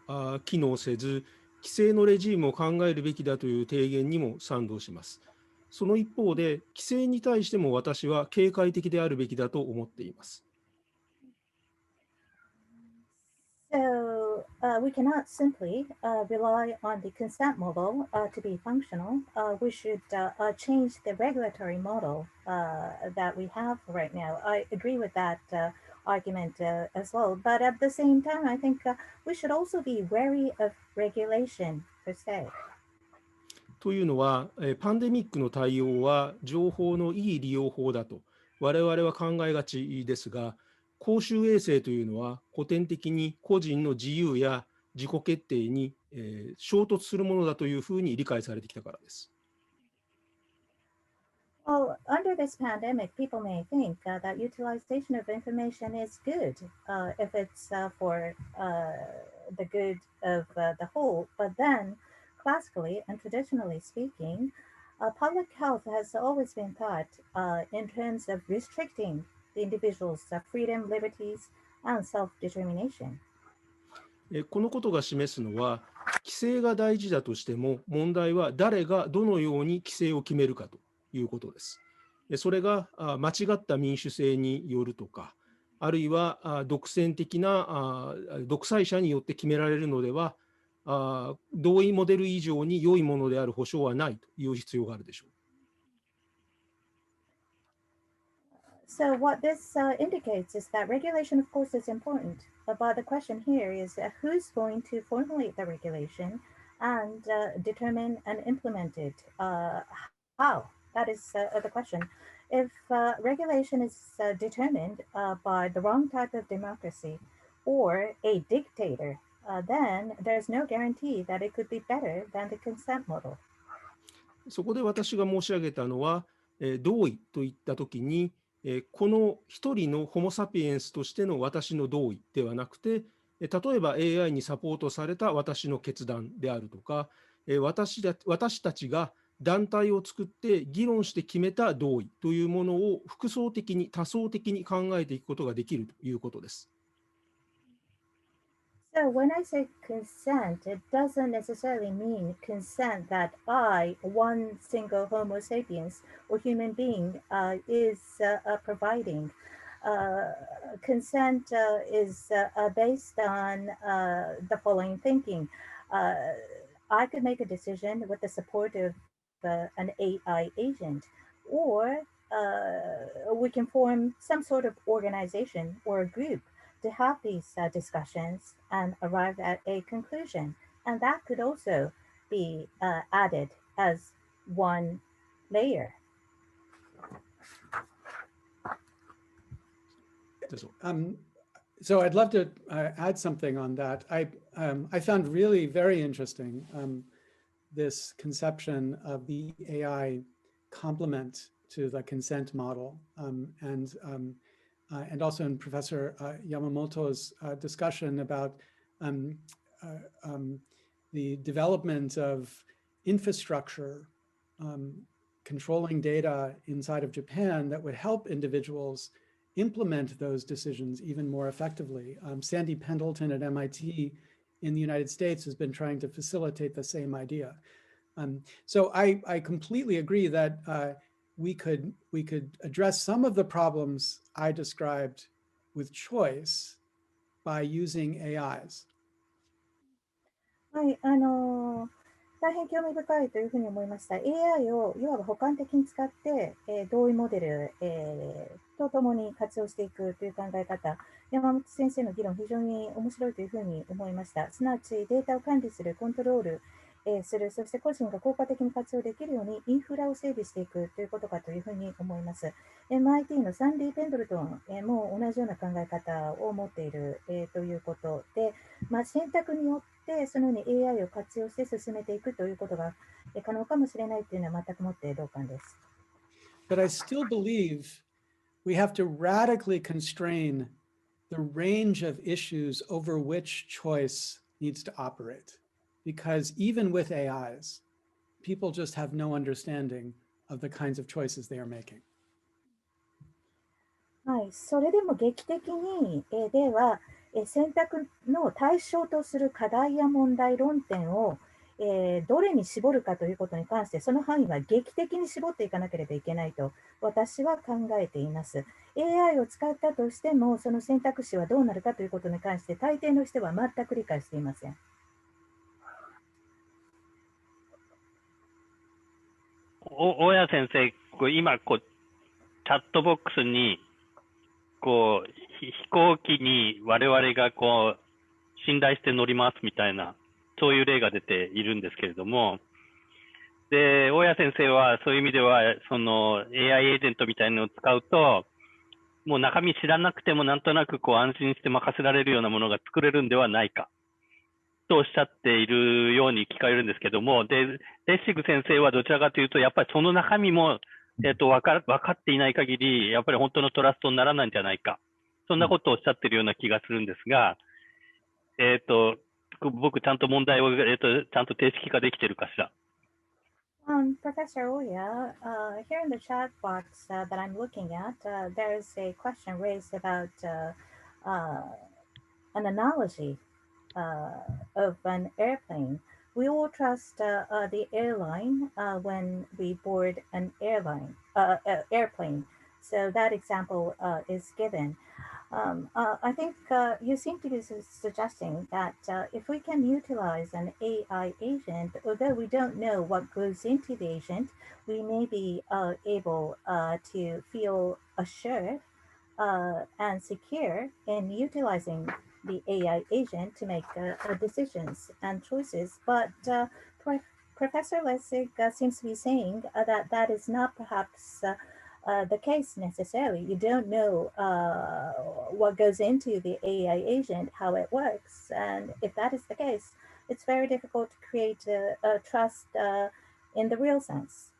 Speaker 7: 機能せず、規制のレジームを考えるべきだという提言にも賛同します。その一方で、規制に対しても私は警戒的であるべきだと思っています。
Speaker 9: So we cannot simply rely on the consent model to be functional. We should change the regulatory model that we have right now. I agree with that argument as well. But at the same time, I think we should also be wary of regulation per se.
Speaker 7: というのは、パンデミックの対応は情報のいい利用法だと我々は考えがちですが、公衆衛生というのは古典的に個人の自由や自己決定に、衝突するものだというふうに理解されてきたからです。
Speaker 9: Well, under this pandemic, people may think that utilization of information is good if it's for the good of the whole. But then, classically and traditionally speaking, public health has always been thought in terms of restricting the individual's freedom, liberties, and self-determination.
Speaker 7: このことが示すのは、規制が大事だとしても、問題は誰がどのように規制を決めるかということです。それが間違った民主制によるとか、あるいは独占的な独裁者によって決められるのでは、同意モデル以上に良いものである保証はないという必要があるでしょう。
Speaker 9: So what this indicates is that regulation, of course, is important. But the question here is who's going to formulate the regulation and determine and implement it? How? That is the question. If regulation is determined by the wrong type of democracy or a dictator, then there's no guarantee that it could be better than the consent model.
Speaker 7: そこで私が申し上げたのは、同意といったときに、この一人のホモ・サピエンスとしての私の同意ではなくて、例えば AI にサポートされた私の決断であるとか、私たちが団体を作って議論して決めた同意というものを複層的に多層的に考えていくことができるということです。
Speaker 9: So when I say consent, it doesn't necessarily mean consent that I, one single Homo sapiens or human being, is providing. Consent is based on the following thinking. I could make a decision with the support of an AI agent, or we can form some sort of organization or a group to have these discussions and arrive at a conclusion. And that could also be added as one layer.
Speaker 4: So I'd love to add something on that. I found really very interesting this conception of the AI complement to the consent model, and also in Professor Yamamoto's discussion about the development of infrastructure controlling data inside of Japan that would help individuals implement those decisions even more effectively. Sandy Pendleton at MIT in the United States has been trying to facilitate the same idea. So I completely agree that we could address some of the problems I described with choice by using AIs.
Speaker 9: はい、大変興味深いというふうに思いました。AI をいわば補完的に使って、同意モデル、とともに活用していくという考え方、山本先生の議論、非常に面白いというふうに思いました。すなわちデータを管理する、コントロール、する、そして個人が効果的に活用できるようにインフラを整備していくということかというふうに思います。MIT のサンディ・ペンドルトンも同じような考え方を持っているということで、選択によってそのように AI を活用して進めていくということが可能かもしれないというのは全くもって同感です。
Speaker 4: But I still believe we have to radically constrain the range of issues over which choice needs to operate. Because even with AIs, people just have no understanding of the kinds of choices they are making.
Speaker 9: はい、それでも劇的に、では、選択の対象とする課題や問題論点を、どれに絞るかということに関して、その範囲は劇的に絞っていかなければいけないと私は考えています。AI を使ったとしても、その選択肢はどうなるかということに関して、大抵の人は全く理解していません。
Speaker 3: 大谷先生、今チャットボックスに飛行機に我々が信頼して乗りますみたいな、そういう例が出ているんですけれども、で、大谷先生はそういう意味では、その AI エージェントみたいなのを使うと、もう中身知らなくてもなんとなく安心して任せられるようなものが作れるんではないかとおっしゃっているように聞かれるんですけども、で、レッシグ先生はどちらかというと、やっぱりその中身も、分かっていない限り、やっぱり本当のトラストにならないんじゃないか。そんなことをおっしゃってるような気がするんですが、僕ちゃんと問題を、ちゃんと定式化できてるかしら。
Speaker 9: Professor Ohya, here in the chat box that I'm looking at, there's a question raised about an analogy of an airplane. We all trust the airline when we board an airplane. So that example is given. I think you seem to be suggesting that if we can utilize an AI agent, although we don't know what goes into the agent, we may be able to feel assured and secure in utilizing the AI agent to make decisions and choices. But Professor Lessig seems to be saying that that is not perhaps the case necessarily. You don't know what goes into the AI agent, how it works. And if that is the case, it's very difficult to create a trust in the real sense.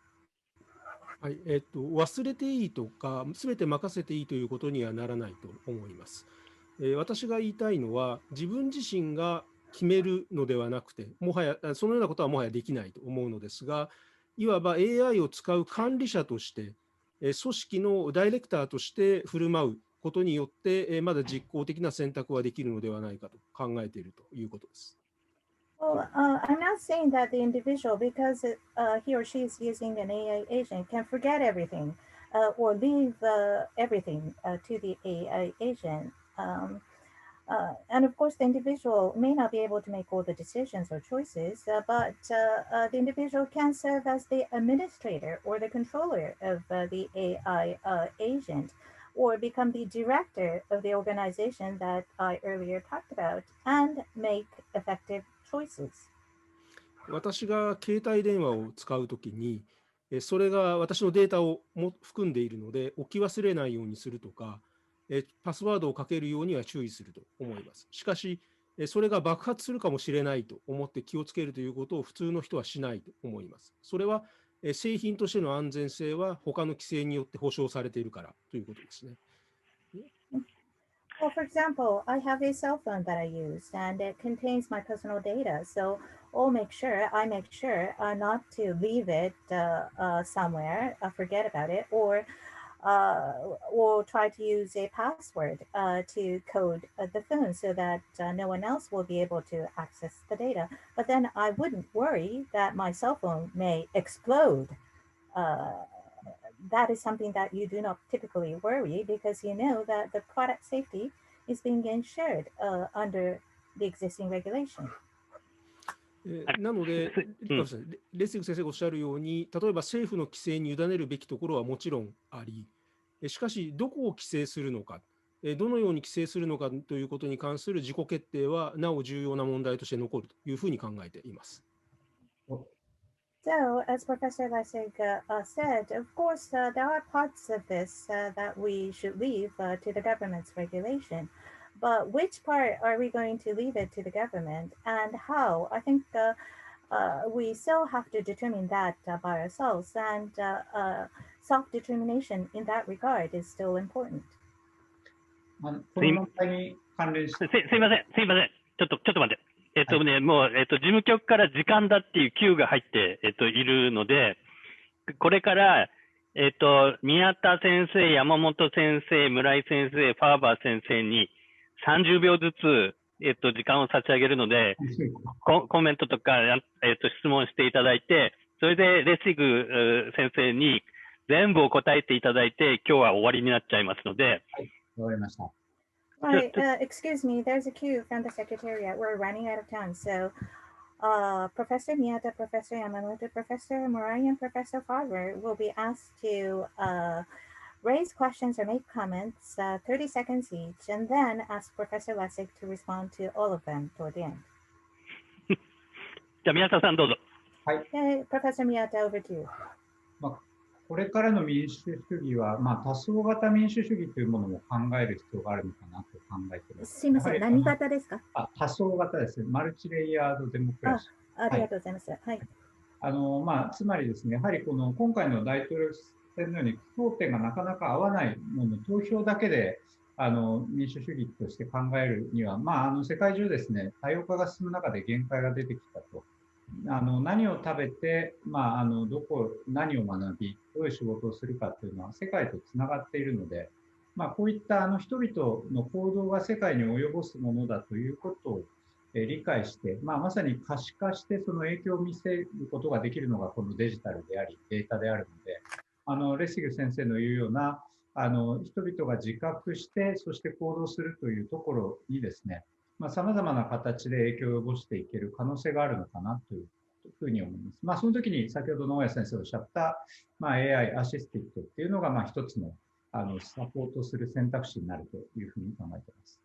Speaker 7: はい、忘れていいとか、すべて任せていいということにはならないと思います。私が言いたいのは、自分自身が決めるのではなくて、もはやそのようなことはもはやできないと思うのですが、いわば AI を使う管理者として、組織のダイレクターとして振る舞うことによって、まだ実効的な選択はできるのではないかと考えているということです。
Speaker 9: Well, I'm not saying that the individual, because he or she is using an AI agent, can forget everything or leave everything to the AI agent. And of course, the individual may not be able to make all the decisions or choices, but the individual can serve as the administrator or the controller of the AI agent, or become the director of the organization that I earlier talked about, and make effective choices.
Speaker 7: 私が携帯電話を使うときに、それが私のデータを含んでいるので、置き忘れないようにするとか、パスワードをかけるようには注意すると思います。しかし、それが爆発するかもしれないと思って気をつけるということを普通の人はしないと思います。それは製品としての安全性は他の規制によって保障されているからということですね。
Speaker 9: Well, for example, I have a cell phone that I use and it contains my personal data. So I make sure not to leave it somewhere, forget about it, or try to use a password to code the phone so that no one else will be able to access the data. But then I wouldn't worry that my cell phone may explode. That is something that you do not typically worry because you know that the product safety is being ensured under the existing regulation.
Speaker 7: なので、レッシグ先生がおっしゃるように、例えば政府の規制に委ねるべきところはもちろんあり、しかし、どこを規制するのか、どのように規制するのかということに関する自己決定は、なお重要な問題として残るというふうに考えています。
Speaker 9: So, as Professor Lessig said, of course, there are parts of this that we should leave to the government's regulation. But which part are we going to leave it to the government and how? I think we still have to determine that by ourselves, and self-determination in that regard is still important.
Speaker 8: この問題に関連して。
Speaker 3: すいません。ちょっと待って。もう、事務局から時間だっていう Q が入って、いるので、これから、宮田先生、山本先生、村井先生、ファーバー先生に30秒ずつ、時間を差し上げるので、コメントとか、質問していただいて、それでレシグ先生に全部を答えていただいて、今日は終わりになっちゃいますので。
Speaker 8: はい、わかりました。
Speaker 9: Right, excuse me, there's a cue from the Secretariat. We're running out of time. So Professor Miyata, Professor Yamamoto, Professor Murai, and Professor Farber will be asked to raise questions or make comments, 30 seconds each, and then ask Professor Lessig to respond to all of them toward the end.
Speaker 3: じゃあ宮田さんどうぞ。
Speaker 8: はい。
Speaker 9: Professor Miyata, over to you.
Speaker 8: これからの民主主義は、多層型民主主義というものも考える必要があるのかなと考えています。
Speaker 9: すみません、何型ですか？
Speaker 8: 多層型です。マルチレイヤードデモクラシー。
Speaker 9: ありがとうございます。はい。
Speaker 8: つまりですね、やはり今回の大統領選のように争点がなかなか合わないもの、投票だけで民主主義として考えるには、世界中ですね、多様化が進む中で限界が出てきたと。何を食べて、何を学び、どういう仕事をするかというのは世界とつながっているので、こういった人々の行動が世界に及ぼすものだということを理解して、まさに可視化してその影響を見せることができるのがこのデジタルであり、データであるので、レシグ先生の言うような人々が自覚して、そして行動するというところにですね、さまざまな形で影響を及ぼしていける可能性があるのかなというふうに思います。その時に先ほどの大谷先生がおっしゃった、AI アシスティットっていうのが一つのサポートする選択肢になるというふうに考えています。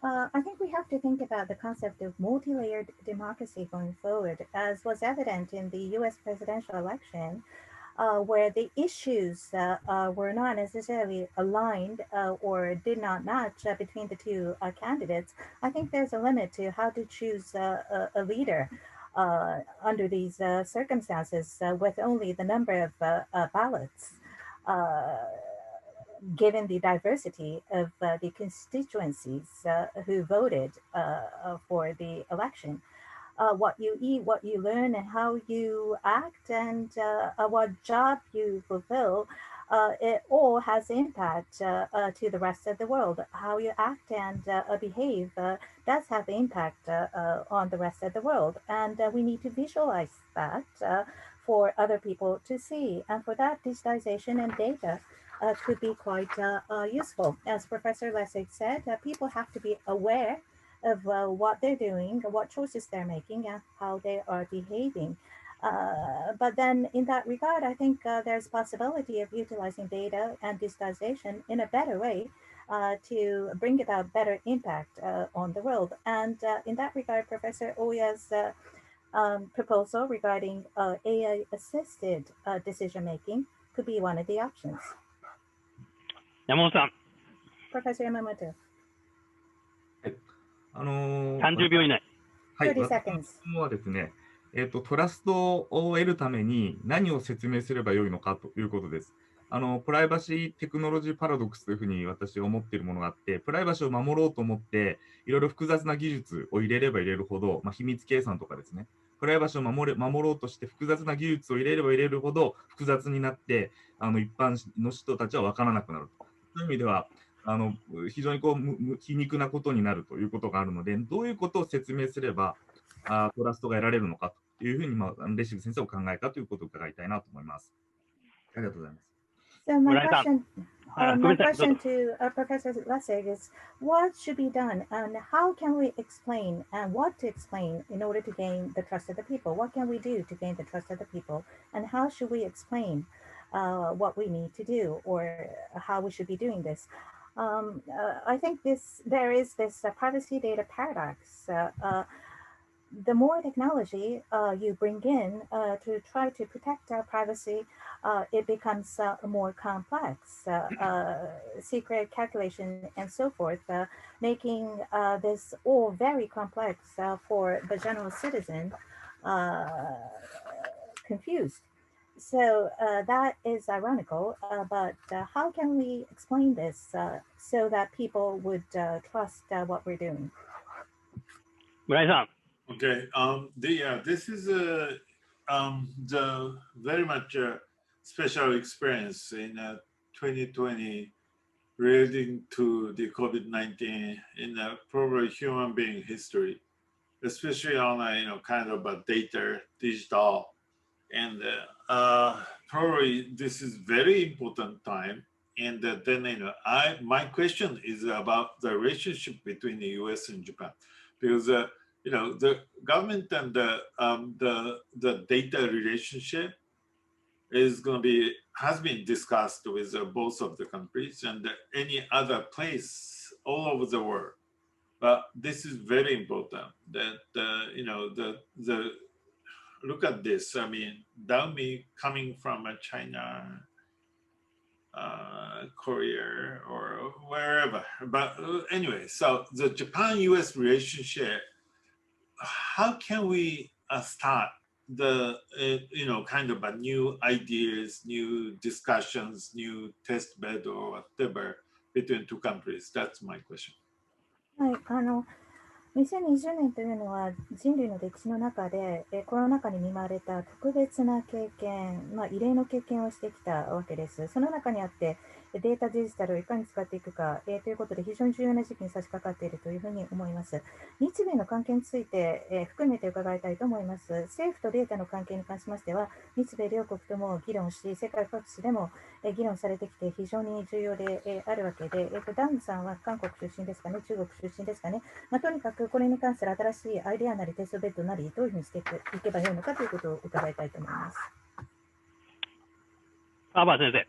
Speaker 9: I think we have to think about the concept of multi-layered democracy going forward, as was evident in the US presidential election. Where the issues were not necessarily aligned or did not match between the two candidates, I think there's a limit to how to choose a leader under these circumstances with only the number of ballots, given the diversity of the constituencies who voted for the election. What you eat, what you learn, and how you act, and what job you fulfill, it all has impact to the rest of the world. How you act and behave does have impact on the rest of the world, and we need to visualize that for other people to see. And for that, digitization and data could be quite useful. As Professor Lessig said, people have to be aware of what they're doing, what choices they're making, and how they are behaving. But then in that regard, I think there's possibility of utilizing data and digitization in a better way to bring about better impact on the world. And in that regard, Professor Ohya's proposal regarding AI-assisted decision-making could be one of the options.
Speaker 3: Yamamoto-san.
Speaker 9: Professor Yamamoto.
Speaker 3: 30秒以内。
Speaker 6: はい、
Speaker 9: 30 seconds.
Speaker 6: 私はですね、トラストを得るために何を説明すればよいのかということです。プライバシーテクノロジーパラドックスというふうに私は思っているものがあって、プライバシーを守ろうと思って、いろいろ複雑な技術を入れれば入れるほど、秘密計算とかですね、プライバシーを守ろうとして複雑な技術を入れれば入れるほど複雑になって、一般の人たちは分からなくなると。そういう意味では、非常に皮肉なことになるということがあるので、どういうことを説明すればトラストが得られるのかというふうに、レシグ先生お考えかということを伺いたいなと思います。ありがとうございます。
Speaker 9: So my question to Professor Lessig is, what should be done and how can we explain and what to explain in order to gain the trust of the people? What can we do to gain the trust of the people? And how should we explain what we need to do or how we should be doing this? I think there is this privacy data paradox. The more technology you bring in to try to protect our privacy, it becomes more complex, secret calculation and so forth, making this all very complex for the general citizen confused. So that is ironical, but how can we explain this so that people would trust what we're doing?
Speaker 3: Murai-san.
Speaker 5: Okay, this is the very much special experience in 2020 relating to the COVID-19 in probably human being history, especially on a kind of a data, digital, and probably this is very important time. And then my question is about the relationship between the U.S. and Japan, because the government and the data relationship is going to be has been discussed with both of the countries and any other place all over the world. But this is very important that the look at this. I mean, Xiaomi coming from China, Korea, or wherever. But anyway, so the Japan-U.S. relationship, how can we start the kind of a new ideas, new discussions, new test bed or whatever between two countries? That's my question.
Speaker 9: はい、2020年というのは人類の歴史の中でコロナ禍に見舞われた特別な経験、異例の経験をしてきたわけです。その中にあってデータデジタルをいかに使っていくか、ということで非常に重要な時期に差し掛かっているというふうに思います。日米の関係について、含めて伺いたいと思います。政府とデータの関係に関しましては日米両国とも議論し、世界各地でも議論されてきて非常に重要であるわけで、ダンさんは韓国出身ですかね、中国出身ですかね、とにかくこれに関する新しいアイデアなりテストベッドなりどういうふうにしていけばよいのかということを伺いたいと思います。
Speaker 3: Farber先生。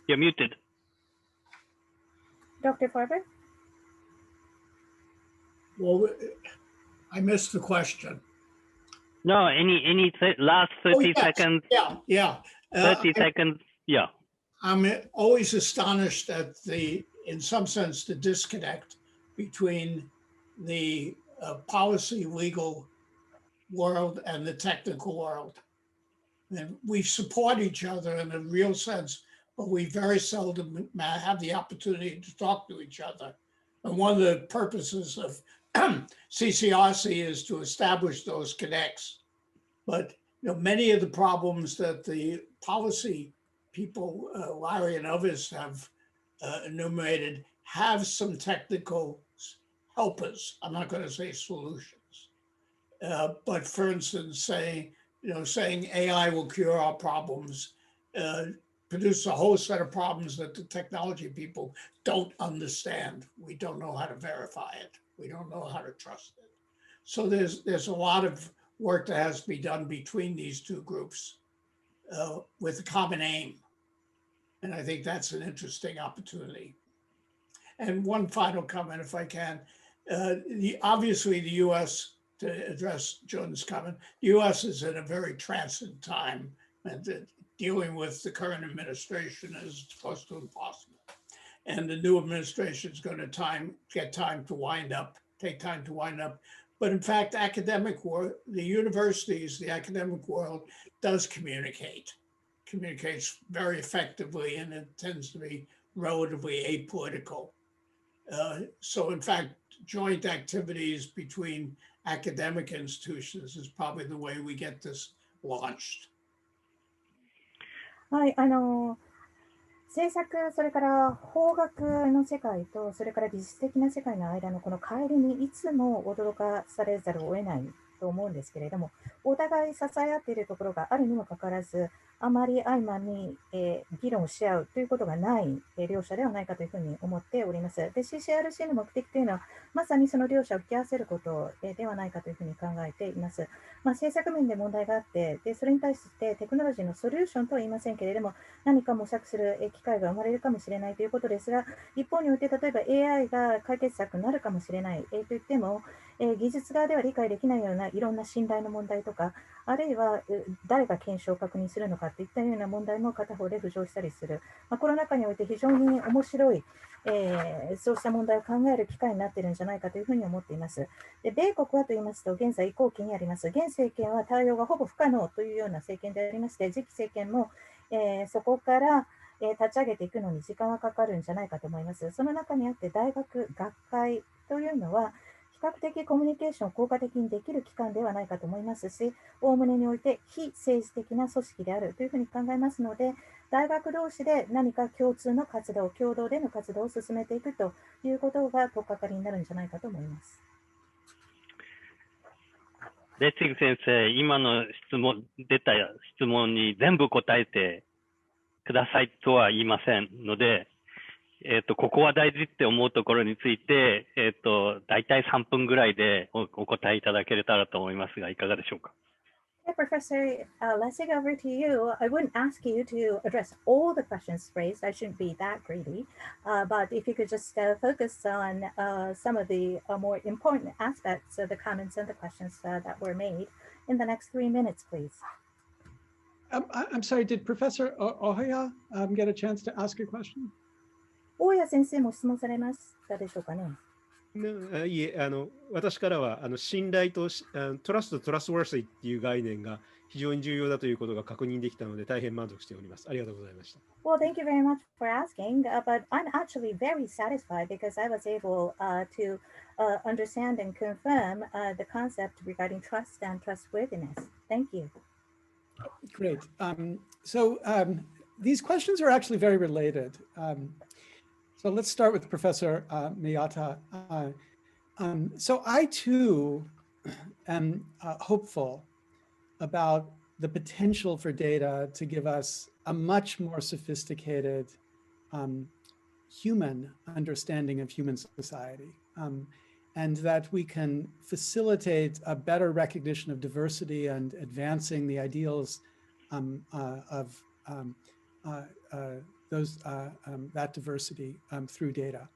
Speaker 3: You're muted.
Speaker 9: Dr. Farber?
Speaker 2: Well, I missed the question.
Speaker 3: No, any last 30
Speaker 2: yes.
Speaker 3: seconds?
Speaker 2: Yeah.
Speaker 3: 30 seconds, yeah.
Speaker 2: I'm always astonished at in some sense, the disconnect between the policy legal world and the technical world. And we support each other in a real sense, but we very seldom have the opportunity to talk to each other. And one of the purposes of CCRC is to establish those connects. But many of the problems that the policy people, Larry and others have enumerated, have some technical helpers. I'm not going to say solutions, but for instance, saying AI will cure our problems, produce a whole set of problems that the technology people don't understand. We don't know how to verify it. We don't know how to trust it. So there's a lot of work that has to be done between these two groups with a common aim. And I think that's an interesting opportunity. And one final comment, if I can. Obviously, the U.S., to address Jun's comment, the U.S. is in a very transient time, and dealing with the current administration is close to impossible. And the new administration is going to take time to wind up. But in fact, the universities, the academic world does communicates very effectively, and it tends to be relatively apolitical. So in fact, joint activities between academic institutions is probably the way we get this launched.
Speaker 9: はい、政策、それから法学の世界と、それから技術的な世界の間のこの乖離にいつも驚かされざるを得ないと思うんですけれども、お互い支え合っているところがあるにもかかわらず、あまり合間に、議論し合うということがない、両者ではないかというふうに思っております。で、CCRC の目的というのは、まさにその両者を引き合わせること、ではないかというふうに考えています。政策面で問題があって、で、それに対してテクノロジーのソリューションとは言いませんけれども、何か模索する機会が生まれるかもしれないということですが、一方において、例えば AI が解決策になるかもしれない、といっても、技術側では理解できないようないろんな信頼の問題とか、あるいは誰が検証を確認するのかといったような問題も片方で浮上したりする、コロナ禍において非常に面白い、そうした問題を考える機会になっているんじゃないかというふうに思っています。で、米国はと言いますと、現在移行期にあります。現政権は対応がほぼ不可能というような政権でありまして、次期政権も、そこから立ち上げていくのに時間がかかるんじゃないかと思います。その中にあって大学、学会というのは較的コミュニケーションを効果的にできる機関ではないかと思いますし、おおむねにおいて非政治的な組織であるというふうに考えますので、大学同士で何か共通の活動、共同での活動を進めていくということが取っかかりになるんじゃないかと思います。
Speaker 3: レッシグ先生、今の出た質問に全部答えてくださいとは言いませんので、ここは大事って思うところについて、大体3分ぐらいでお答えいただけたらと思いますが、いかがでしょうか。
Speaker 9: Okay, Professor Lessig, over to you. I wouldn't ask you to address all the questions raised. I shouldn't be that greedy. But if you could just focus on some of the more important aspects of the comments and the questions that were made in the next 3 minutes, please.
Speaker 4: I'm sorry, did Professor Ohya get a chance to ask a question?
Speaker 9: 大谷先生も質問されましたでしょうかね。
Speaker 7: いえ、私からは信頼とトラスト、トラストワーシーっていう概念が非常に重要だということが確認できたので大変満足しております。ありがとうございました。
Speaker 9: Well, thank you very much for asking, but I'm actually very satisfied because I was able to understand and confirm the concept regarding trust and trustworthiness. Thank you.
Speaker 4: Great. These questions are actually very related. So let's start with Professor Miyata. So I too am hopeful about the potential for data to give us a much more sophisticated human understanding of human society, and that we can facilitate a better recognition of diversity and advancing the ideals of that diversity through data.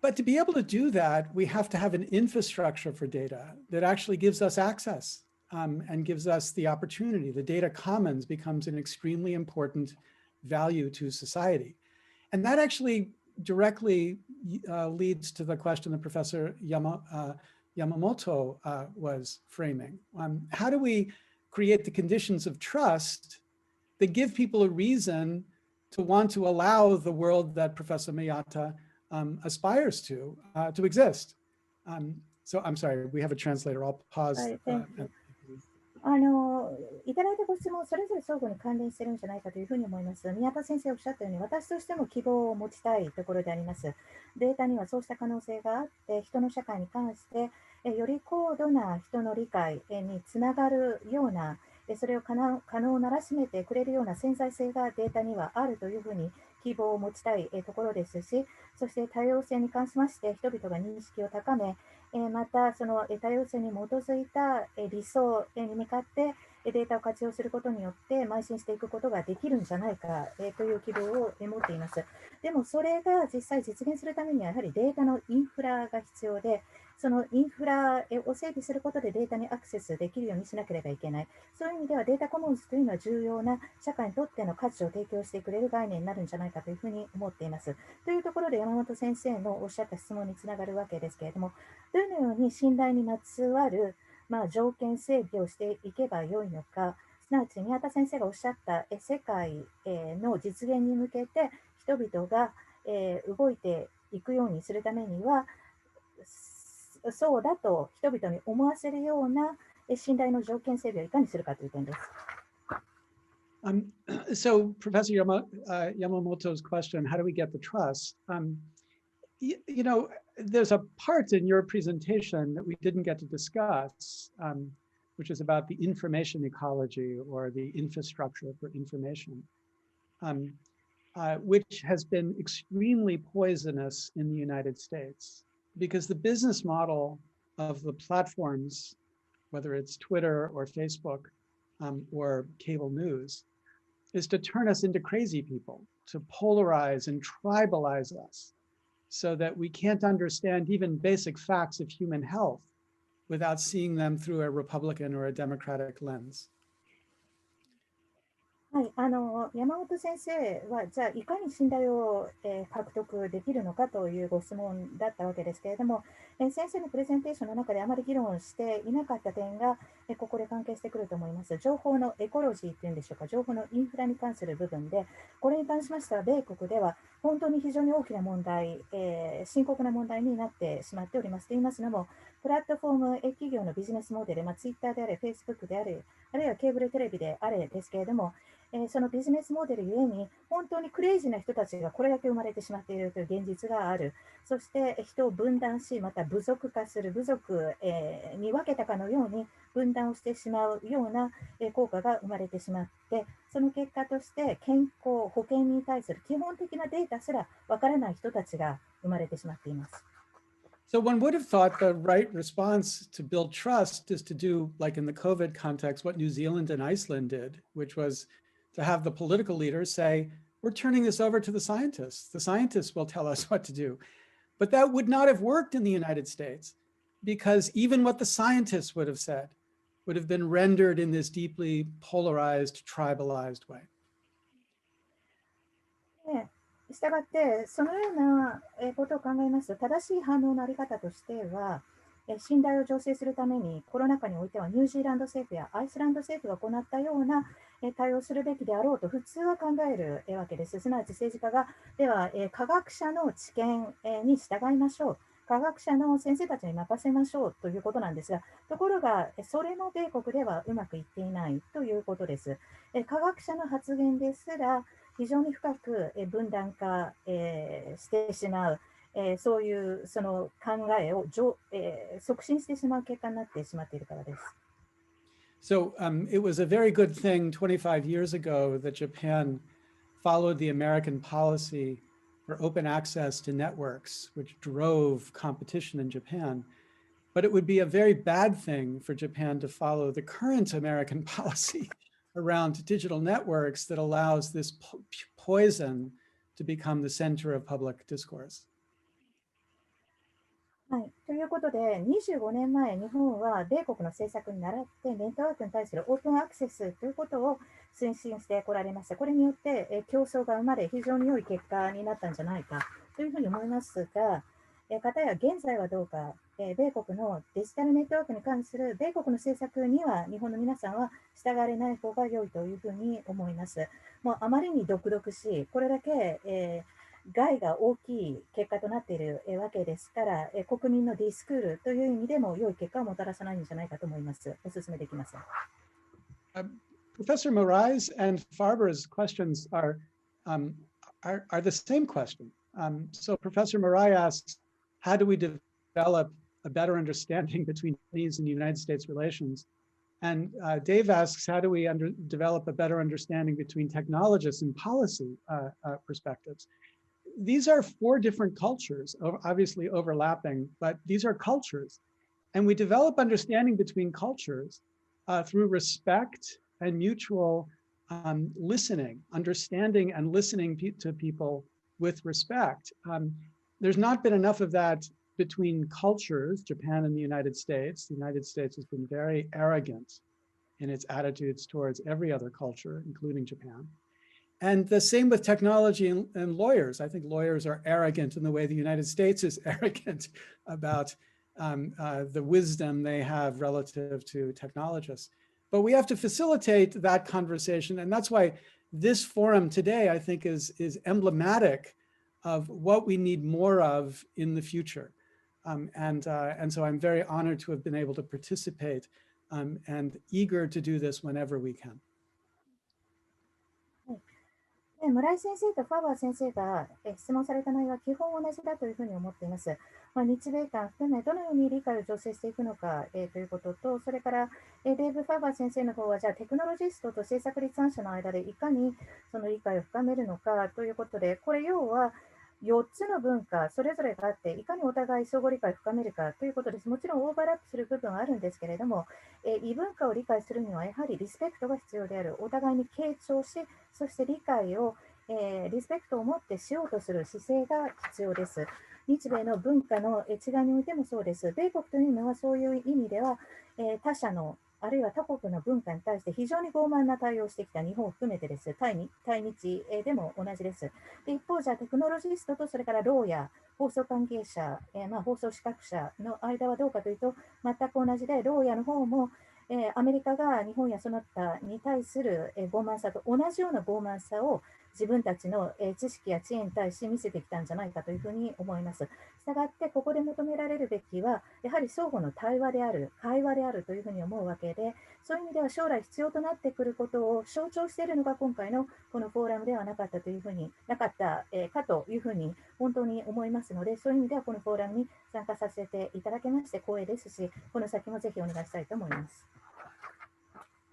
Speaker 4: But to be able to do that, we have to have an infrastructure for data that actually gives us access and gives us the opportunity. The data commons becomes an extremely important value to society. And that actually directly leads to the question that Professor Yamamoto was framing. How do we create the conditions of trust that give people a reason to want to allow the world that Professor Miyata aspires to exist? So I'm sorry, we have a translator. I'll pause.
Speaker 9: Thank you. いただいたご質問、それぞれ相互に関連しているんじゃないかというふうに思います。宮田先生おっしゃったように、私としても希望を持ちたいところであります。データにはそうした可能性があって、人の社会に関してより高度な人の理解につながるような、それを可能ならしめてくれるような潜在性がデータにはあるというふうに希望を持ちたいところですし、そして多様性に関しまして人々が認識を高め、またその多様性に基づいた理想に向かってデータを活用することによって邁進していくことができるんじゃないかという希望を持っています。でもそれが実際実現するためにはやはりデータのインフラが必要で、そのインフラを整備することでデータにアクセスできるようにしなければいけない。そういう意味ではデータコモンズというのは重要な社会にとっての価値を提供してくれる概念になるんじゃないかというふうに思っています。というところで山本先生のおっしゃった質問につながるわけですけれども、どのように信頼にまつわる条件整備をしていけばよいのか、すなわち宮田先生がおっしゃった世界の実現に向けて人々が動いていくようにするためには、そうだと人々に思わせるような信頼の条件整備をいかにするかという点です。
Speaker 4: So Professor Yamamoto's question, how do we get the trust? You know, there's a part in your presentation that we didn't get to discuss, which is about the information ecology or the infrastructure for information, which has been extremely poisonous in the United States. Because the business model of the platforms, whether it's Twitter or Facebook or cable news, is to turn us into crazy people, to polarize and tribalize us so that we can't understand even basic facts of human health without seeing them through a Republican or a Democratic lens.
Speaker 9: はい、山本先生はじゃあいかに信頼を獲得できるのかというご質問だったわけですけれども、先生のプレゼンテーションの中であまり議論していなかった点が、ここで関係してくると思います。情報のエコロジーというんでしょうか、情報のインフラに関する部分で、これに関しましては、米国では本当に非常に大きな問題、深刻な問題になってしまっております。と言いますのも、プラットフォーム企業のビジネスモデル、ツイッターであれ、フェイスブックであれ、あるいはケーブルテレビであれですけれども、そのビジネスモデルゆえに、本当にクレイジーな人たちがこれだけ生まれてしまっているという現実がある。そして人を分断し、また部族化する、部族、に分けたかのように分断をしてしまうような効果が生まれてしまって、その結果として健康、保険に対する基本的なデータすらわからない人たちが生まれてしまっています。
Speaker 4: So one would have thought the right response to build trust is to do, like in the COVID context, what New Zealand and Iceland did, which was to have the political leaders say, we're turning this over to the scientists. The scientists will tell us what to do. But that would not have worked in the United States, because even what the scientists would have said would have been rendered in this deeply polarized, tribalized way.
Speaker 9: したがって、そのようなことを考えますと、正しい反応のあり方としては、信頼を醸成するために、コロナ禍においてはニュージーランド政府やアイスランド政府が行ったような対応するべきであろうと普通は考えるわけです。すなわち政治家が、では科学者の知見に従いましょう。科学者の先生たちに任せましょうということなんですが、ところが、それも米国ではうまくいっていないということです。科学者の発言ですら、非常に深く分断化してしまう、そういうその考えを促進してしまう結果になってしまっているからです。
Speaker 4: So it was a very good thing 25 years ago that Japan followed the American policy for open access to networks, which drove competition in Japan. But it would be a very bad thing for Japan to follow the current American policy around digital networks that allows this poison to become the center of public discourse.
Speaker 9: はい、ということで、25年前、日本は米国の政策に倣って、ネットワークに対するオープンアクセスということを推進してこられました。これによって、競争が生まれ、非常に良い結果になったんじゃないかというふうに思いますが、かたや現在はどうか、米国のデジタルネットワークに関する米国の政策には、日本の皆さんは従われない方が良いというふうに思います。もうあまりに毒々しい、これだけ、害が大きい結果となっているわけですから、国民のディスクールという意味でも良い結果をもたらさないんじゃないかと思います。お勧めできません。
Speaker 4: Professor Murai's and Farber's questions are the same question. So Professor Murai asks, how do we develop a better understanding between Japanese and United States relations? And Dave asks, how do we develop a better understanding between technologists and policy perspectives? These are four different cultures, obviously overlapping, but these are cultures. And we develop understanding between cultures through respect and mutual listening, understanding and listening to people with respect. There's not been enough of that between cultures, Japan and the United States. The United States has been very arrogant in its attitudes towards every other culture, including Japan. And the same with technology and lawyers. I think lawyers are arrogant in the way the United States is arrogant about the wisdom they have relative to technologists. But we have to facilitate that conversation. And that's why this forum today, I think, is emblematic of what we need more of in the future. And so I'm very honored to have been able to participate and eager to do this whenever we can.
Speaker 9: 村井先生とファーバー先生が質問された内容は基本同じだというふうに思っています。日米間含めどのように理解を醸成していくのか、ということと、それからデーブ・ファーバー先生の方は、じゃあテクノロジストと政策立案者の間でいかにその理解を深めるのかということで、これ要は4つの文化それぞれがあって、いかにお互い相互理解を深めるかということです。もちろんオーバーラップする部分はあるんですけれども、異文化を理解するにはやはりリスペクトが必要である。お互いに傾聴し、そして理解を、リスペクトを持ってしようとする姿勢が必要です。日米の文化の違いにおいてもそうです。米国というのはそういう意味では、他者のあるいは他国の文化に対して非常に傲慢な対応をしてきた日本を含めてです。対日でも同じです。で一方、じゃあテクノロジストとそれからローや放送関係者、放送資格者の間はどうかというと、全く同じで、ローヤの方も、アメリカが日本やその他に対する傲慢さと同じような傲慢さを自分たちの知識や知恵に対し見せてきたんじゃないかというふうに思います。したがって、ここで求められるべきは、やはり相互の対話である、会話であるというふうに思うわけで、そういう意味では将来必要となってくることを象徴しているのが今回のこのフォーラムではなかったというふうに、かというふうに本当に思いますので、そういう意味ではこのフォーラムに参加させていただけまして光栄ですし、この先もぜひお願いしたいと思います。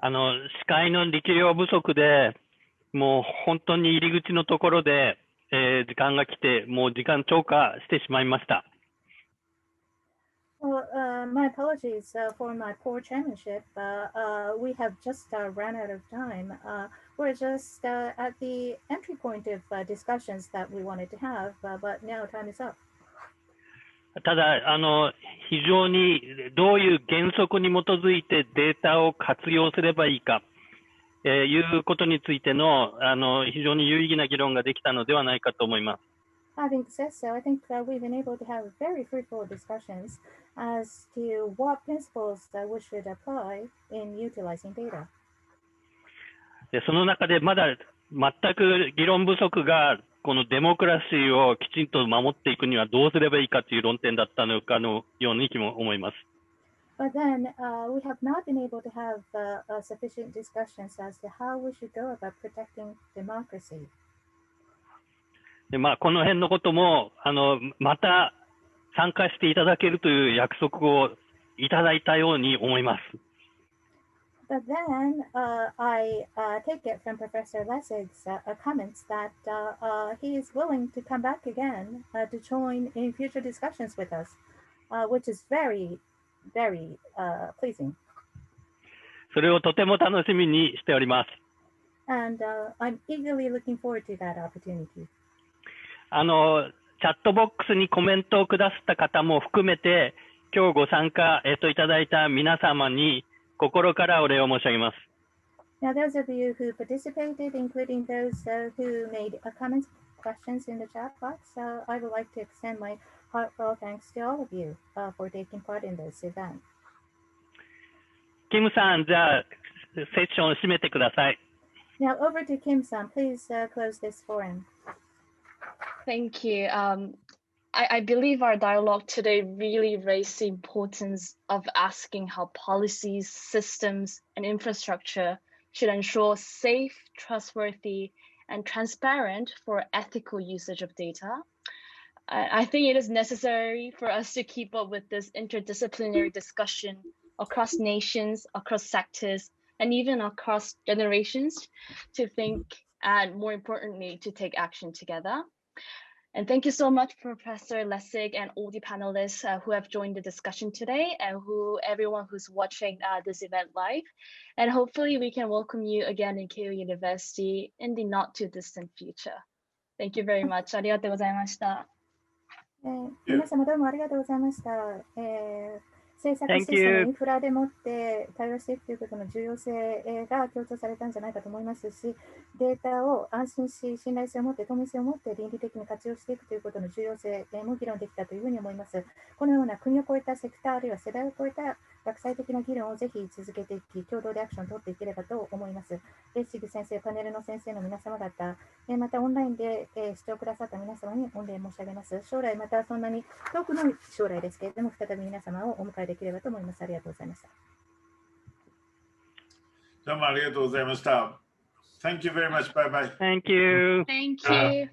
Speaker 3: 司会の力量不足で、もう本当に入り口のところで、時間が来て、もう時間超過してしまいました。
Speaker 9: Well, my apologies for my poor chairmanship. We have just run out of time. We're just at the entry point of discussions that we wanted to have, but now time is up.
Speaker 3: ただ、非常にどういう原則に基づいてデータを活用すればいいか、いうことについての、非常に有意義な議論ができたのではないかと思います。
Speaker 9: Having said so, I think we've been able to have very fruitful discussions as to what principles we should apply in utilizing data.
Speaker 3: でその中でまだ全く議論不足が、このデモクラシーをきちんと守っていくにはどうすればいいかという論点だったのかのように思います。
Speaker 9: But then we have not been able to have sufficient discussions as to how we should go about protecting democracy.
Speaker 3: でこの辺のこともまた参加していただけるという約束をいただいたように思います。
Speaker 9: But then I take it from Professor Lessig's comments that he is willing to come back again to join in future discussions with us, which is very, very pleasing.
Speaker 3: それをとても楽しみにしております。
Speaker 9: And I'm eagerly looking forward to that opportunity.
Speaker 3: チャットボックスにコメントをくださった方も含めて、今日ご参加、いただいた皆様に心からお礼を申し上げます。
Speaker 9: Now, those of you who participated, including those who made comments, questions in the chat box, I would like to extend my heartfelt thanks to all of you for taking part in this event.
Speaker 3: キムさん、じゃあ、セッションを締めてください。
Speaker 9: Now, over to Kim-san. Please close this forum.
Speaker 1: Thank you. I believe our dialogue today really raised the importance of asking how policies, systems, and infrastructure should ensure safe, trustworthy, and transparent for ethical usage of data. I think it is necessary for us to keep up with this interdisciplinary discussion across nations, across sectors, and even across generations to think and, more importantly, to take action together. And thank you so much, Professor Lessig, and all the panelists who have joined the discussion today, and everyone who's watching this event live. And hopefully we can welcome you again in Keio University in the not too distant future. Thank you very much. ありがとうございました。
Speaker 9: 皆様どうもありがとうございました。政策システム、インフラでもって対応していくということの重要性が強調されたんじゃないかと思いますし、データを安心し、信頼性を持って、透明性を持って倫理的に活用していくということの重要性も議論できたというふうに思います。このような国を超えたセクター、あるいは世代を超えた学際的な議論をぜひ続けていき、共同でアクションを取っていければと思います。レッシグ先生、パネルの先生の皆様方、またオンラインで視聴くださった皆様に御礼申し上げます。将来、またそんなに遠くの将来ですけれども、再び皆様をお迎えできればと思います。ありがとうございました。
Speaker 5: どうもありがとうございました。Thank you very much. Bye bye.
Speaker 3: Thank you.
Speaker 1: Thank you.